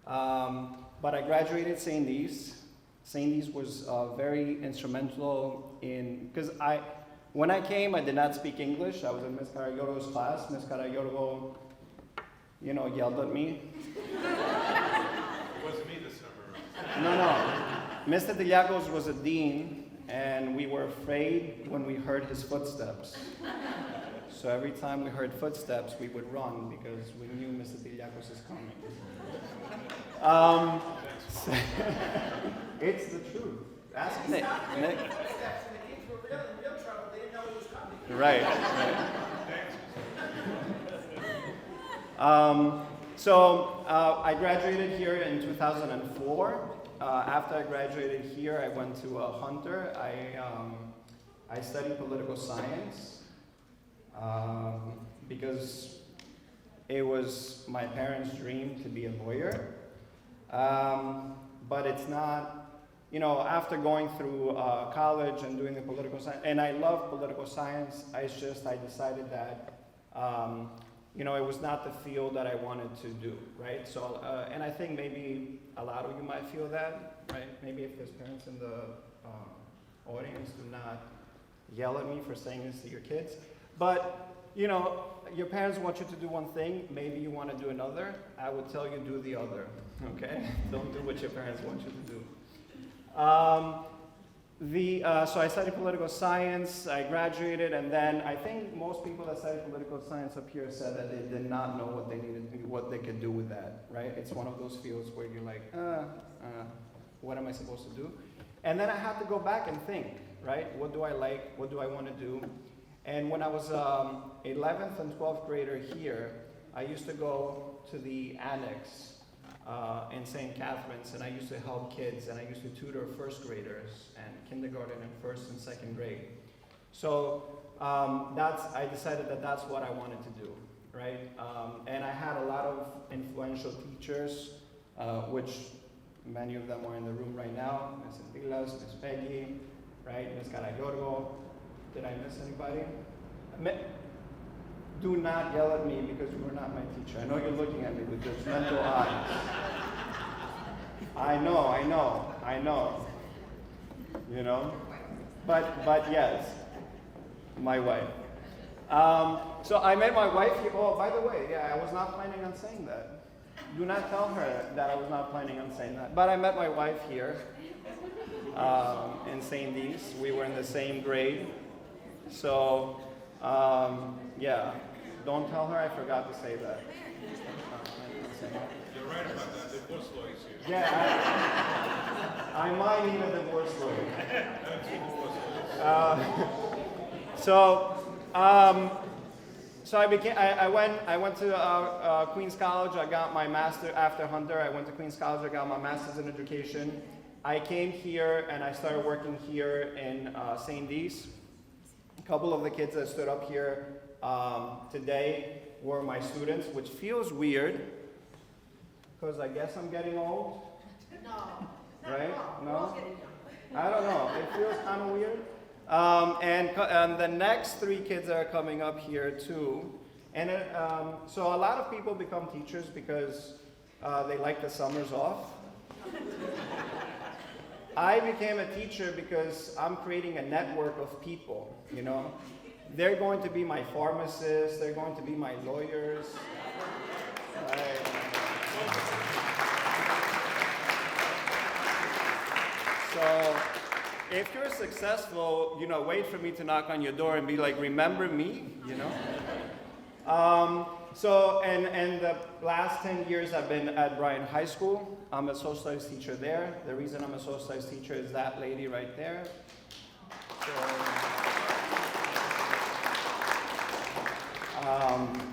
But I graduated St. Dee's. St. Dee's was very instrumental in, because when I came, I did not speak English. I was in Ms. Karayorgo's class. Ms. Karayorgo, yelled at me. It wasn't me this summer. No. Mr. Diliakos was a dean, and we were afraid when we heard his footsteps. So every time we heard footsteps, we would run because we knew Mr. Diliakos is coming. It's the truth. Ask Nick. Right. I graduated here in 2004. After I graduated here, I went to Hunter. I studied political science because it was my parents' dream to be a lawyer. But it's not, after going through college and doing the political science, and I love political science, I decided that, it was not the field that I wanted to do, right? So, and I think maybe a lot of you might feel that, right? Maybe if there's parents in the audience, do not yell at me for saying this to your kids. But, your parents want you to do one thing, maybe you want to do another. I would tell you do the other, okay? Don't do what your parents want you to do. So I studied political science, I graduated, and then I think most people that studied political science up here said that they did not know what they needed to do, what they could do with that, right? It's one of those fields where you're like, what am I supposed to do? And then I had to go back and think, right? What do I like? What do I want to do? And when I was 11th and 12th grader here, I used to go to the annex in St. Catherine's, and I used to help kids, and I used to tutor first graders and kindergarten and first and second grade. So I decided that that's what I wanted to do, right? And I had a lot of influential teachers, which many of them are in the room right now. Ms. Antilas, Ms. Peggy, right? Ms. Carayorgo. Did I miss anybody? Do not yell at me because you were not my teacher. I know you're looking at me with judgmental eyes. I know. But yes, my wife. So I met my wife here. Oh, by the way, yeah, I was not planning on saying that. Do not tell her that I was not planning on saying that. But I met my wife here in St. Dee's. We were in the same grade. So, yeah, don't tell her I forgot to say that. You're right about that. Divorce law is here. Yeah, I might need a divorce lawyer. So I went to Queens College. I got my master after Hunter. I went to Queens College. I got my master's in education. I came here and I started working here in St. Dee's. A couple of the kids that stood up here today were my students, which feels weird because I guess I'm getting old. No. Right? No? I don't know. It feels kind of weird. And the next three kids that are coming up here too. And so a lot of people become teachers because they like the summers off. I became a teacher because I'm creating a network of people, They're going to be my pharmacists, they're going to be my lawyers. Right. So if you're successful, wait for me to knock on your door and be like, remember me, So, and the last 10 years I've been at Bryan High School. I'm a social studies teacher there. The reason I'm a social studies teacher is that lady right there.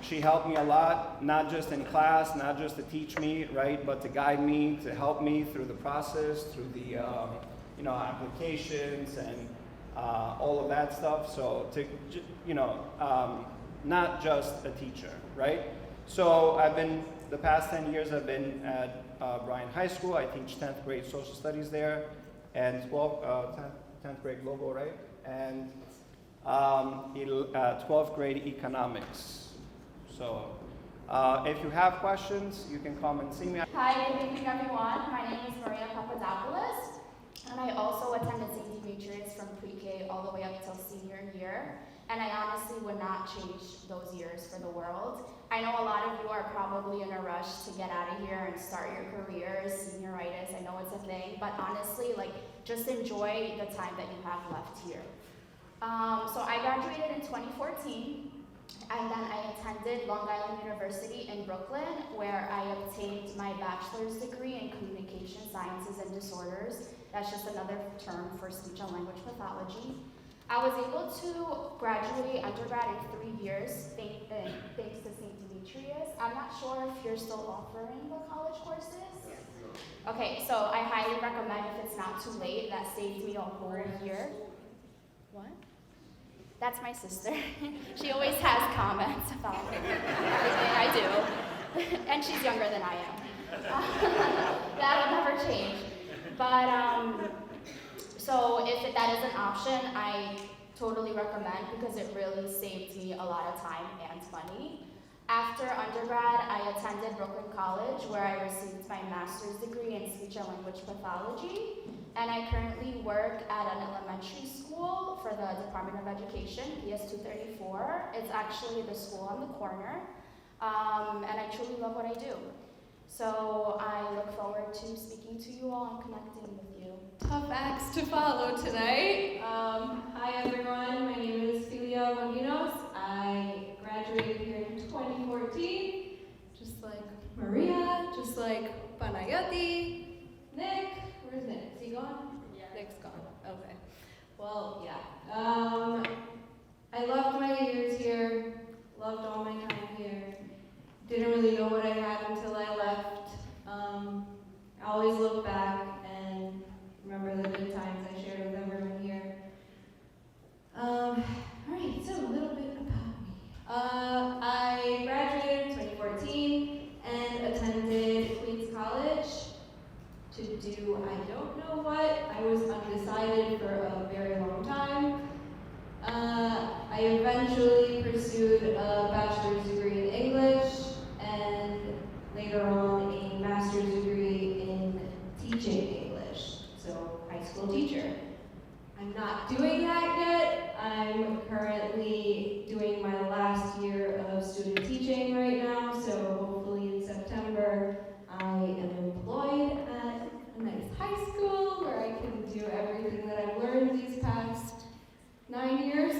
She helped me a lot, not just in class, not just to teach me, right, but to guide me, to help me through the process, through the, applications and all of that stuff. So, not just a teacher, right? So the past 10 years I've been at Bryan High School. I teach 10th grade social studies there and 10th grade global, right? And 12th grade economics. So if you have questions, you can come and see me. Hi, good evening everyone. My name is Maria Papadopoulos, and I also attended St. Demetrios from pre-K all the way up till senior year. And I honestly would not change those years for the world. I know a lot of you are probably in a rush to get out of here and start your careers, senioritis, I know it's a thing, but honestly, just enjoy the time that you have left here. So I graduated in 2014, and then I attended Long Island University in Brooklyn, where I obtained my bachelor's degree in communication sciences and disorders. That's just another term for speech and language pathology. I was able to graduate undergrad in 3 years thanks to St. Demetrios. I'm not sure if you're still offering the college courses. Okay, so I highly recommend if it's not too late. That saved me a whole year. What? That's my sister. She always has comments about everything I do. And she's younger than I am. That'll never change. But, so if that is an option, I totally recommend because it really saved me a lot of time and money. After undergrad, I attended Brooklyn College where I received my master's degree in speech and language pathology. And I currently work at an elementary school for the Department of Education, PS 234. It's actually the school on the corner. And I truly love what I do. So I look forward to speaking to you all and connecting with you. Tough acts to follow tonight. Hi everyone, my name is Filia Moninos. I graduated here in 2014, just like Maria, just like Panayoti, Nick. Where's Nick? Is he gone? Yeah. Nick's gone. Okay. Well, yeah. I loved my years here, loved all my time here. Didn't really know what I had until I left. I always look back and remember the good times I shared with everyone here. Alright, so a little bit about me. I graduated in 2014 and attended Queens College to do I don't know what. I was undecided for a very long time. I eventually pursued a bachelor's degree in English and later on a master's degree in teaching English, so high school teacher. I'm not doing that yet. I'm currently doing my last year of student teaching right now, so hopefully in September I am employed at a nice high school where I can do everything that I've learned these past 9 years.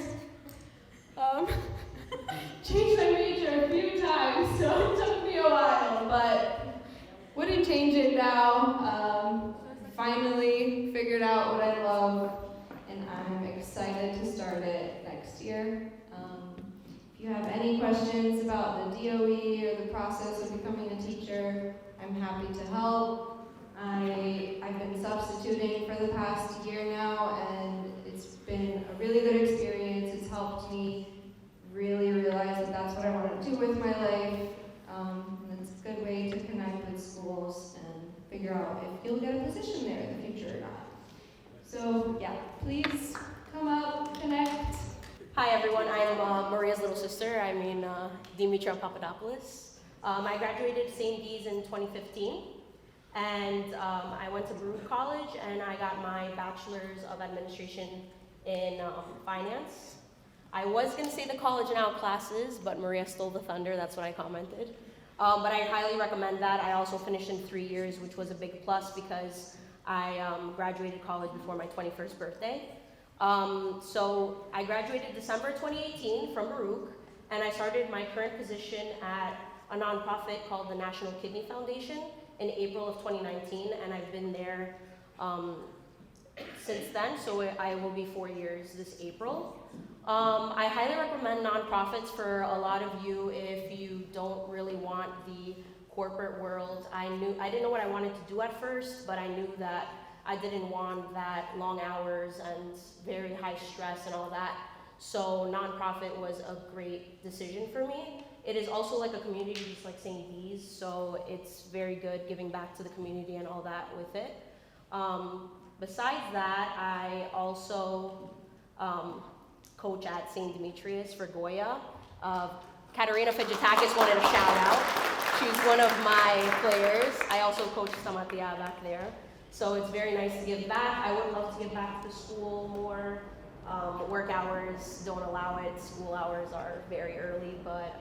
Changed my major a few times, so it took me a while, but wouldn't change it now. Finally figured out what I love, and I'm excited to start it next year. If you have any questions about the DOE or the process of becoming a teacher, I'm happy to help. I've been substituting for the past year now, and it's been a really good experience. It's helped me really realize that that's what I want to do with my life. And it's a good way to connect with schools and figure out if you'll get a position there in the future or not. So yeah, please come up, connect. Hi everyone, I'm Maria's little sister. I mean Demetrios Papadopoulos. I graduated St. D's in 2015, and I went to Baruch College and I got my bachelor's of administration in finance. I was going to say the college now classes, but Maria stole the thunder, that's what I commented. But I highly recommend that. I also finished in 3 years, which was a big plus because I graduated college before my 21st birthday. So I graduated December 2018 from Baruch, and I started my current position at a nonprofit called the National Kidney Foundation in April of 2019, and I've been there since then, so I will be 4 years this April. I highly recommend nonprofits for a lot of you if you don't really want the corporate world. I didn't know what I wanted to do at first, but I knew that I didn't want that long hours and very high stress and all that. So nonprofit was a great decision for me. It is also like a community just like St. D's, so it's very good giving back to the community and all that with it. Besides that, I also coach at St. Demetrios for Goya. Katerina Fidgetakis wanted a shout out. She's one of my players. I also coach Samatia back there. So it's very nice to give back. I would love to give back to the school more. Work hours don't allow it. School hours are very early, but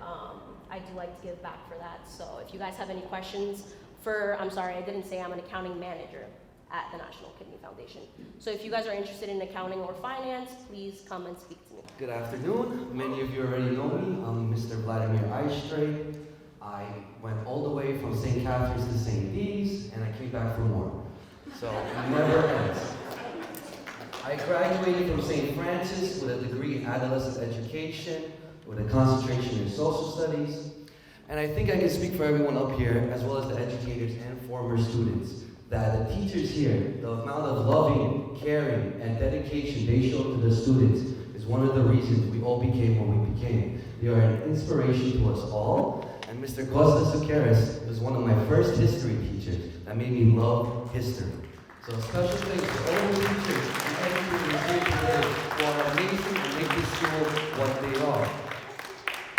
I do like to give back for that. So if you guys have any questions I'm sorry, I didn't say I'm an accounting manager at the National Kidney Foundation. So if you guys are interested in accounting or finance, please come and speak to me. Good afternoon. Many of you already know me. I'm Mr. Vladimir Eistray. I went all the way from St. Catherine's to St. D's, and I came back for more. So it never ends. I graduated from St. Francis with a degree in adolescent education, with a concentration in social studies. And I think I can speak for everyone up here, as well as the educators and former students, that the teachers here, the amount of loving, caring, and dedication they show to the students is one of the reasons we all became what we became. They are an inspiration to us all, and Mr. Costa Suqueras was one of my first history teachers that made me love history. So a special thanks to all the teachers and educators here today who are amazing and make this school what they are.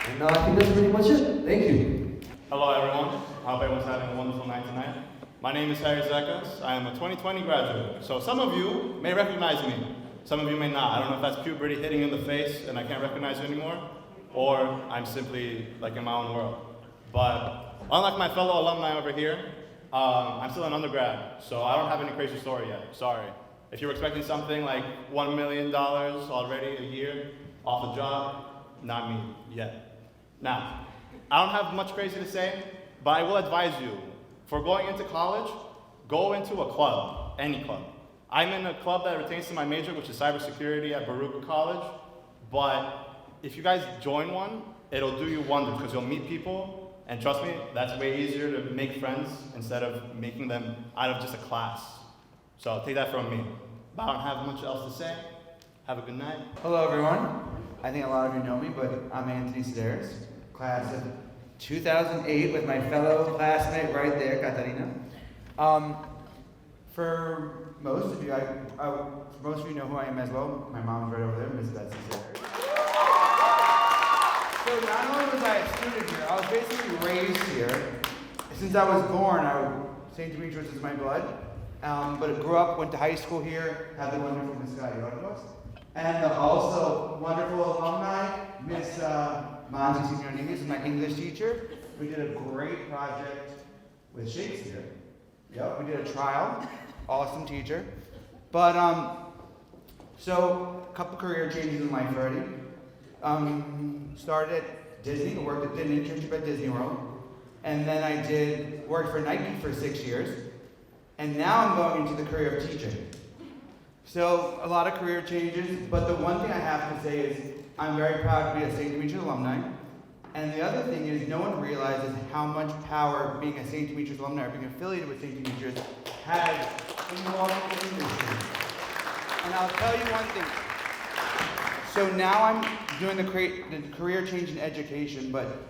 And I think that's pretty much it. Thank you. Hello everyone. I hope everyone's having a wonderful night tonight. My name is Harry Zekas. I am a 2020 graduate. So some of you may recognize me. Some of you may not. I don't know if that's puberty hitting you in the face and I can't recognize you anymore, or I'm simply like in my own world. But unlike my fellow alumni over here, I'm still an undergrad, so I don't have any crazy story yet. Sorry. If you were expecting something like $1 million already a year off a job, not me yet. Now, I don't have much crazy to say, but I will advise you, for going into college, go into a club, any club. I'm in a club that pertains to my major, which is cybersecurity at Baruch College, but if you guys join one, it'll do you wonders, because you'll meet people, and trust me, that's way easier to make friends instead of making them out of just a class. So take that from me. But I don't have much else to say. Have a good night. Hello everyone. I think a lot of you know me, but I'm Anthony Sedaris, class of 2008 with my fellow classmate right there, Katarina. For most of you know who I am as well. My mom's right over there, Miss Betsy Sedaris. So not only was I a student here, I was basically raised here. Since I was born, St. Demetrios is my blood. But I grew up, went to high school here, had the wonderful Miss Gallardos. And also wonderful alumni, Miss Manzi Signorini, is my English teacher. We did a great project with Shakespeare. Yep, we did a trial. Awesome teacher. But so a couple career changes in life already. Started at Disney, did an internship at Disney World. And then I worked for Nike for 6 years. And now I'm going into the career of teaching. So a lot of career changes, but the one thing I have to say is I'm very proud to be a St. Demetrios alumni. And the other thing is no one realizes how much power being a St. Demetrios alumni or being affiliated with St. Demetrios has in the local industry. And I'll tell you one thing. So now I'm doing the career change in education, but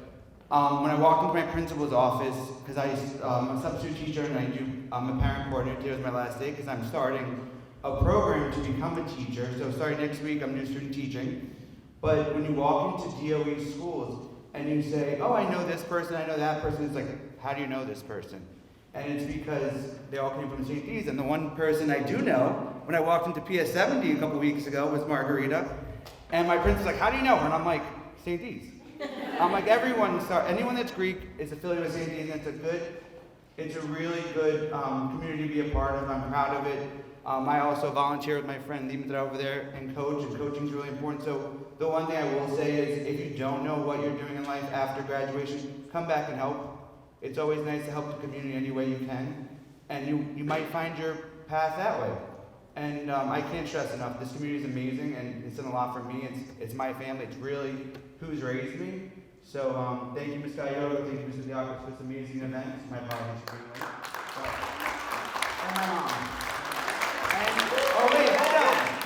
when I walked into my principal's office, because I'm a substitute teacher and I'm a parent coordinator, today was my last day because I'm starting a program to become a teacher. So starting next week, I'm doing student teaching. But when you walk into DOE schools and you say, oh, I know this person, I know that person, it's like, how do you know this person? And it's because they all came from St. D's. And the one person I do know, when I walked into PS70 a couple weeks ago, was Margarita. And my principal's like, how do you know her? And I'm like, St. D's. I'm like, anyone that's Greek is affiliated with St. D's, and it's a really good community to be a part of. I'm proud of it. I also volunteer with my friend Demetrios over there and coaching is really important. So the one thing I will say is if you don't know what you're doing in life after graduation, come back and help. It's always nice to help the community any way you can. And you might find your path that way. And I can't stress enough, this community is amazing and it's done a lot for me. It's my family, it's really who's raised me. So thank you, Ms. Gallardo, thank you, Mr. Diakos, for this amazing event. My apologies for being late. And my mom. Oh wait,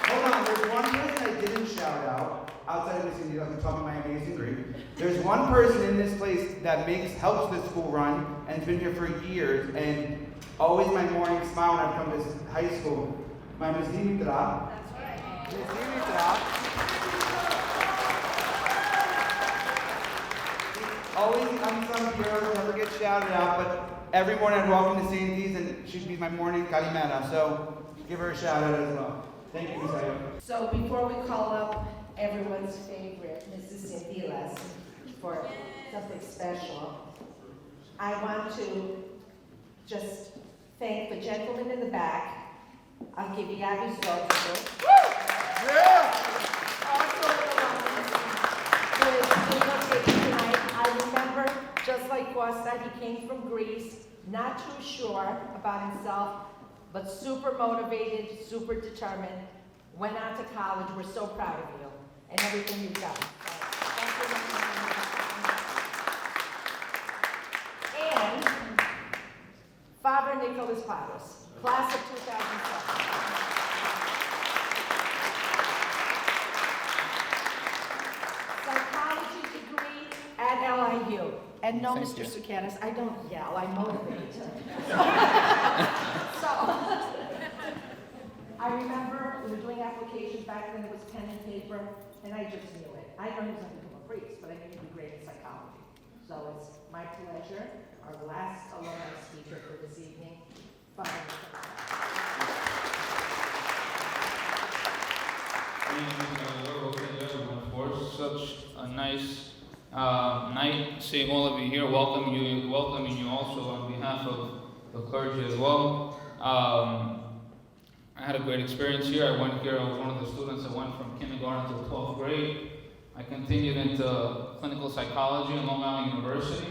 hold on. There's one person I didn't shout out, outside of Miss India, I'm talking my amazing Greek. There's one person in this place that helps the school run, and has been here for years, and always my morning smile when I come to high school. My Miss Demetrios. That's right. Miss Demetrios. Always unsung hero, never get shouted out, but every morning I'd walk into St. D's and she'd be my morning Kalimera, so give her a shout out as well. Thank you, Ms. Ayo. So before we call up everyone's favorite, Mrs. Cindilas, for something special, I want to just thank the gentleman in the back. I'll give you Abby's daughter. Yeah! I remember, just like Costa, he came from Greece, not too sure about himself, but super motivated, super determined. went on to college. We're so proud of you and everything you've done. So, thank you very much. And Father Nicholas Paris, class of 2007. Psychology degree at LIU. And no, Mr. Sukanis, I don't yell, I motivate. So, I remember we were doing applications back then, it was pen and paper, and I just knew it. I know he was going to become a priest, but I knew he'd be great in psychology. So it's my pleasure, our last alumni speaker for this evening, Father Thank everyone for such a nice night. Seeing all of you here, welcoming you also on behalf of the clergy as well. I had a great experience here. I went here, I was one of the students that went from kindergarten to 12th grade. I continued into clinical psychology at Long Island University.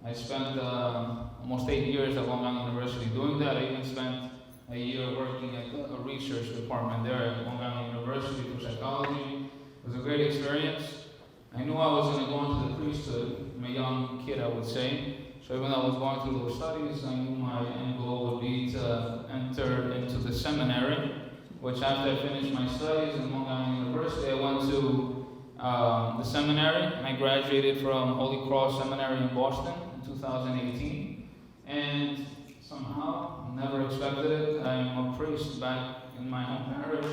I spent almost 8 years at Long Island University doing that. I even spent a year working at a research department there at Long Island University for psychology. It was a great experience. I knew I was going to go into the priesthood. I'm a young kid, I would say. So even though I was going through those studies, I knew my end goal would be to enter into the seminary, which after I finished my studies in Long Island University, I went to the seminary, and I graduated from Holy Cross Seminary in Boston in 2018. And somehow, never expected it, I'm a priest back in my home parish.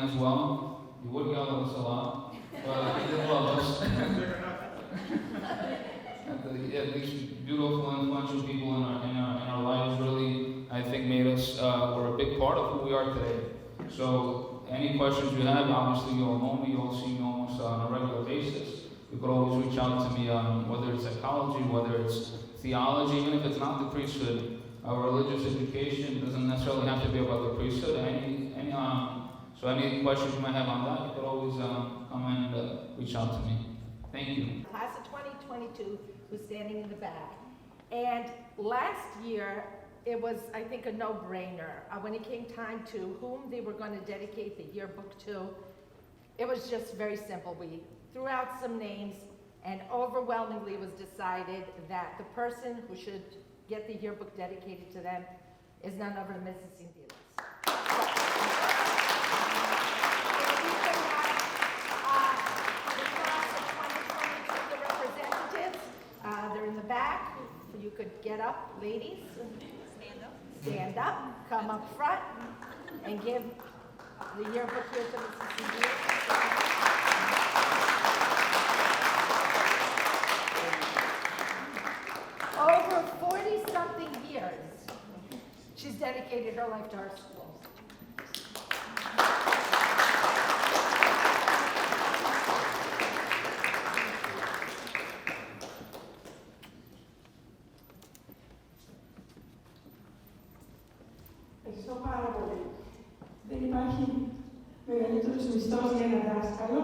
As well. You would yell at us a lot, but you did love us. At least beautiful, influential people in our lives really, I think, made us, were a big part of who we are today. So any questions you have, obviously you all know me, you all see me almost on a regular basis. You could always reach out to me on whether it's psychology, whether it's theology, even if it's not the priesthood. Our religious education doesn't necessarily have to be about the priesthood. So any questions you might have on that, you could always come and reach out to me. Thank you. Class of 2022 was standing in the back. And last year, it was, I think, a no-brainer. When it came time to whom they were going to dedicate the yearbook to, it was just very simple. We threw out some names, and overwhelmingly it was decided that the person who should get the yearbook dedicated to them is none other than Mrs. Cindy. They're in the back. You could get up, ladies. Stand up, come up front, and give the yearbook here to Mrs. Cindy. Over 40-something years, she's dedicated her life to our school. Ευχαριστώ πάρα πολύ. Δεν υπάρχει μεγαλύτερος μισθός για ένα δάσκαλο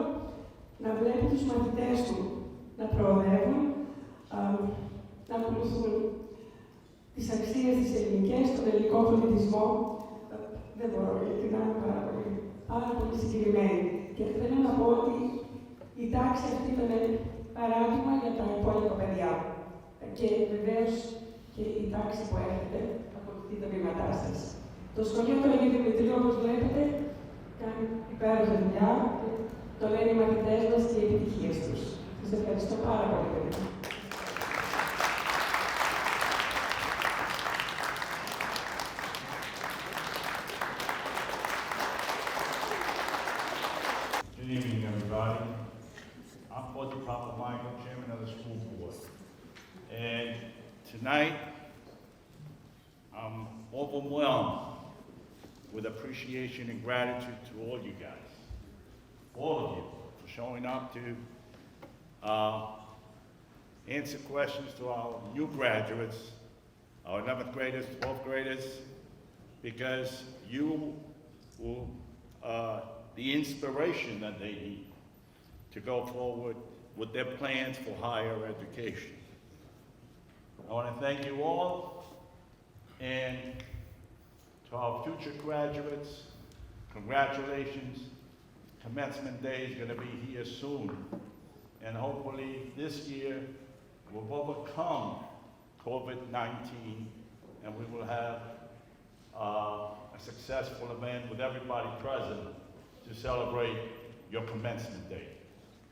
να βλέπει τους μαθητές του να προοδεύουν, να ακολουθούν τις αξίες της ελληνικές, τον ελληνικό πολιτισμό. Δεν μπορώ, γιατί να είναι πάρα πολύ συγκεκριμένη. Και θέλω να πω ότι η τάξη αυτή ήταν παράδειγμα για τα υπόλοιπα παιδιά. Και βεβαίως και η τάξη που έρχεται ακολουθεί τα βήματά σας. Το σχολείο του Αγίου Δημητρίου, όπως βλέπετε, κάνει υπέροχη δουλειά. Το λένε οι μαθητές μας και οι επιτυχίες τους. Σας ευχαριστώ πάρα πολύ, παιδιά. Good evening, everybody. I'm Father Papa Michael, Chairman of the School Board. And tonight, I'm overwhelmed with appreciation and gratitude to all you guys, all of you, for showing up to answer questions to our new graduates, our 11th graders, 12th graders, because you will the inspiration that they need to go forward with their plans for higher education. I want to thank you all, and to our future graduates, congratulations. Commencement day is going to be here soon, and hopefully this year we'll overcome COVID-19 and we will have a successful event with everybody present to celebrate your commencement day.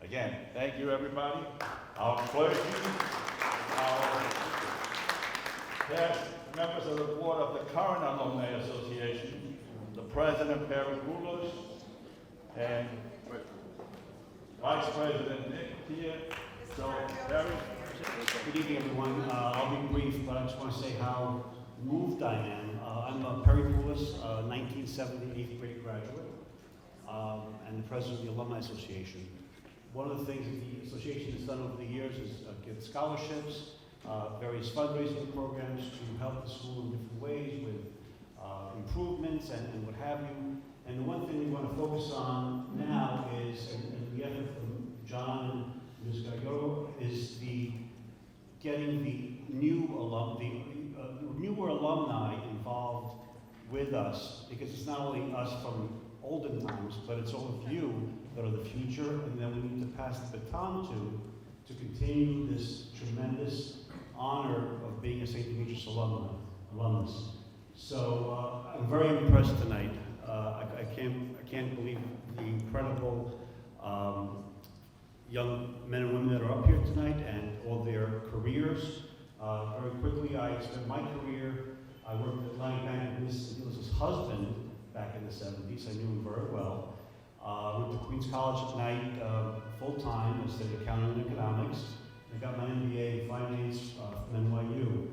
Again, thank you everybody, our clergy, our past members of the board of the current Alumni Association, the president, Perry Goulos, and Vice President Nick here. So, Perry. Good evening, everyone. I'll be brief, but I just want to say how moved I am. I'm Perry Goulos, 1970 8th grade graduate, and the president of the Alumni Association. One of the things that the association has done over the years is give scholarships, various fundraising programs to help the school in different ways with improvements and what have you. And the one thing we want to focus on now is, and the effort from John and Ms. Gargaro, is getting the newer alumni involved with us, because it's not only us from olden times, but it's all of you that are the future, and then we need to pass the baton to continue this tremendous honor of being a St. Demetrios alumnus. So I'm very impressed tonight. I can't believe the incredible young men and women that are up here tonight and all their careers. Very quickly, I spent my career, I worked at Lang Bank with Ms. husband back in the 70s. I knew him very well. Went to Queens College at night, full-time. I studied accounting and economics. I got my MBA in finance from NYU.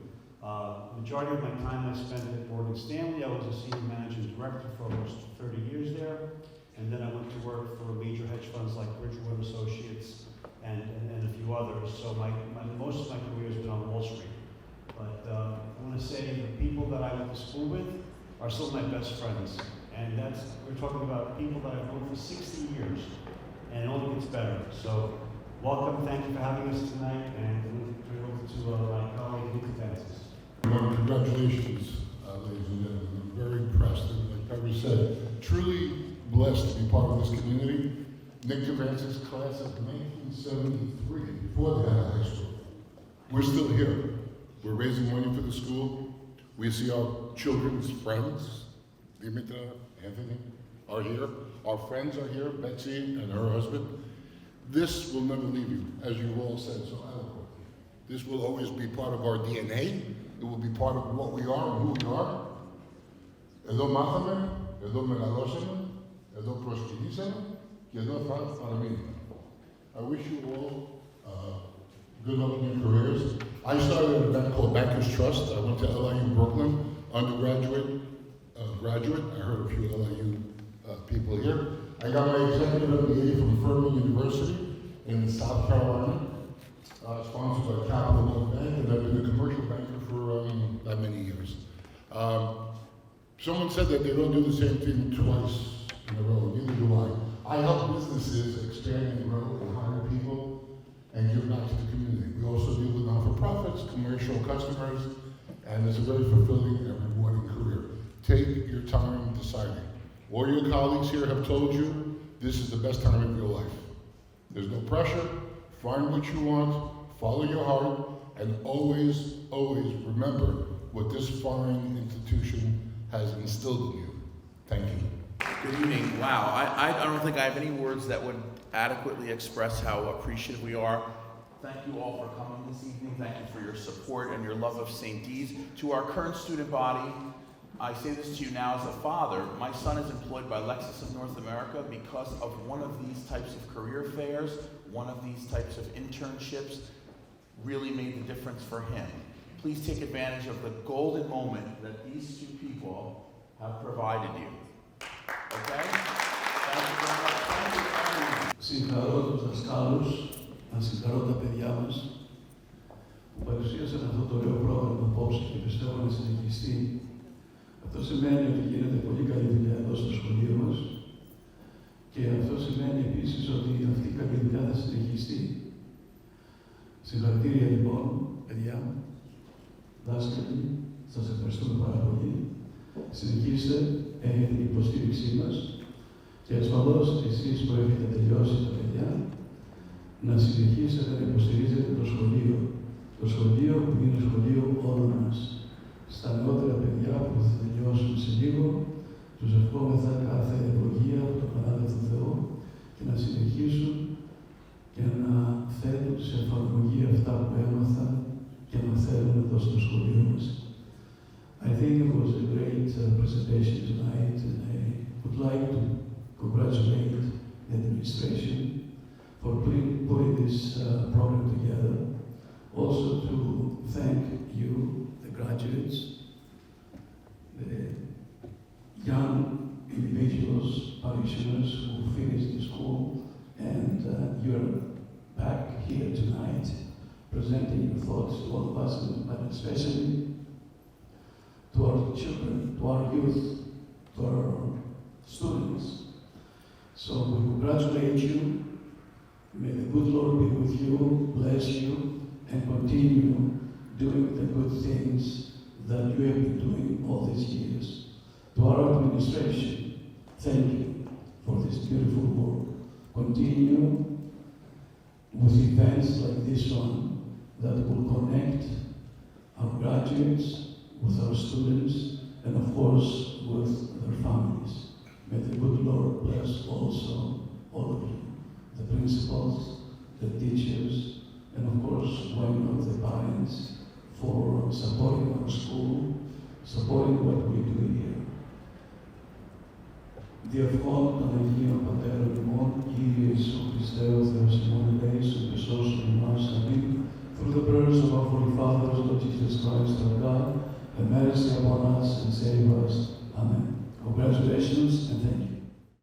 Majority of my time I spent at Morgan Stanley. I was a senior managing director for almost 30 years there. And then I went to work for major hedge funds like Bridgewater Associates and a few others. So most of my career has been on Wall Street. But I want to say the people that I went to school with are still my best friends. And we're talking about people that I've known for 60 years. And it only gets better. So welcome, thank you for having us tonight. And we'll turn it over to my colleague, Nick Francis. Congratulations, ladies and gentlemen. I'm very impressed. And like Perry said, truly blessed to be part of this community. Nick Demetrios' class of 1973, before they had high school. We're still here. We're raising money for the school. We see our children's friends, Dimitra, Anthony, are here. Our friends are here, Betsy and her husband. This will never leave you, as you all said so eloquently. This will always be part of our DNA. It will be part of what we are and who we are. Εδώ μάθαμε, εδώ μεγαλώσαμε, εδώ προσκυνήσαμε και εδώ θα παραμείνουμε. I wish you all good luck in your careers. I started at a bank called Bankers Trust. I went to LIU Brooklyn, undergraduate, graduate. I heard a few LIU people here. I got my executive MBA from Furman University in South Carolina, sponsored by Capital One Bank, and I've been a commercial banker for that many years. Someone said that they don't do the same thing twice in a row, neither do I. I help businesses expand and grow and hire people and give back to the community. We also deal with not-for-profits, commercial customers, and it's a very fulfilling and rewarding career. Take your time deciding. All your colleagues here have told you this is the best time of your life. There's no pressure. Find what you want, follow your heart, and always, always remember what this fine institution has instilled in you. Thank you. Good evening. Wow, I don't think I have any words that would adequately express how appreciative we are. Thank you all for coming this evening. Thank you for your support and your love of St. D's. To our current student body, I say this to you now as a father. My son is employed by Lexus of North America because of one of these types of career fairs, one of these types of internships really made the difference for him. Please take advantage of the golden moment that these two people have provided you. Okay? Thank you very much. Thank you. Συγχαρώ τους δασκάλους, να συγχαρώ τα παιδιά μας που παρουσίασαν αυτό το ωραίο πρόγραμμα απόψε και πιστεύω να συνεχιστεί. Αυτό σημαίνει ότι γίνεται πολύ καλή δουλειά εδώ στο σχολείο μας και αυτό σημαίνει επίσης ότι αυτή η καλή δουλειά θα συνεχιστεί. Συγχαρητήρια λοιπόν, παιδιά. δάσκαλοι, σας ευχαριστούμε πάρα πολύ. Συνεχίστε, έχετε την υποστήριξή μας και ασφαλώς εσείς που έχετε τελειώσει τα παιδιά, να συνεχίσετε να υποστηρίζετε το σχολείο. Το σχολείο που είναι σχολείο όλων μας. Στα νεότερα παιδιά που θα τελειώσουν σε λίγο, τους ευχόμεθα κάθε ευλογία από τον Πανάδευτο Θεό και να συνεχίσουν και να θέτουν σε εφαρμογή αυτά που έμαθαν και να θέλουν εδώ στο σχολείο μας. I think it was a great presentation tonight, and I would like to congratulate the administration for putting this program together. Also to thank you, the graduates, the young individuals, parishioners who finished the school, and you're back here tonight presenting your thoughts to all of us, but especially to our children, to our youth, to our students. So we congratulate you. May the good Lord be with you, bless you, and continue doing the good things that you have been doing all these years. To our administration, thank you for this beautiful work. Continue with events like this one that will connect our graduates with our students and of course with their families. May the good Lord bless also all of you, the principals, the teachers, and of course, why not the parents, for supporting our school, supporting what we do here. Διευχών των Αγίων Πατέρων ημών, Κύριε Ιησού Χριστέ ο Θεός ημών ελέησον και σώσον ημάς. Αμήν. Through the prayers of our Holy Fathers, Lord Jesus Christ, our God, have mercy upon us and save us. Amen. Congratulations and thank you.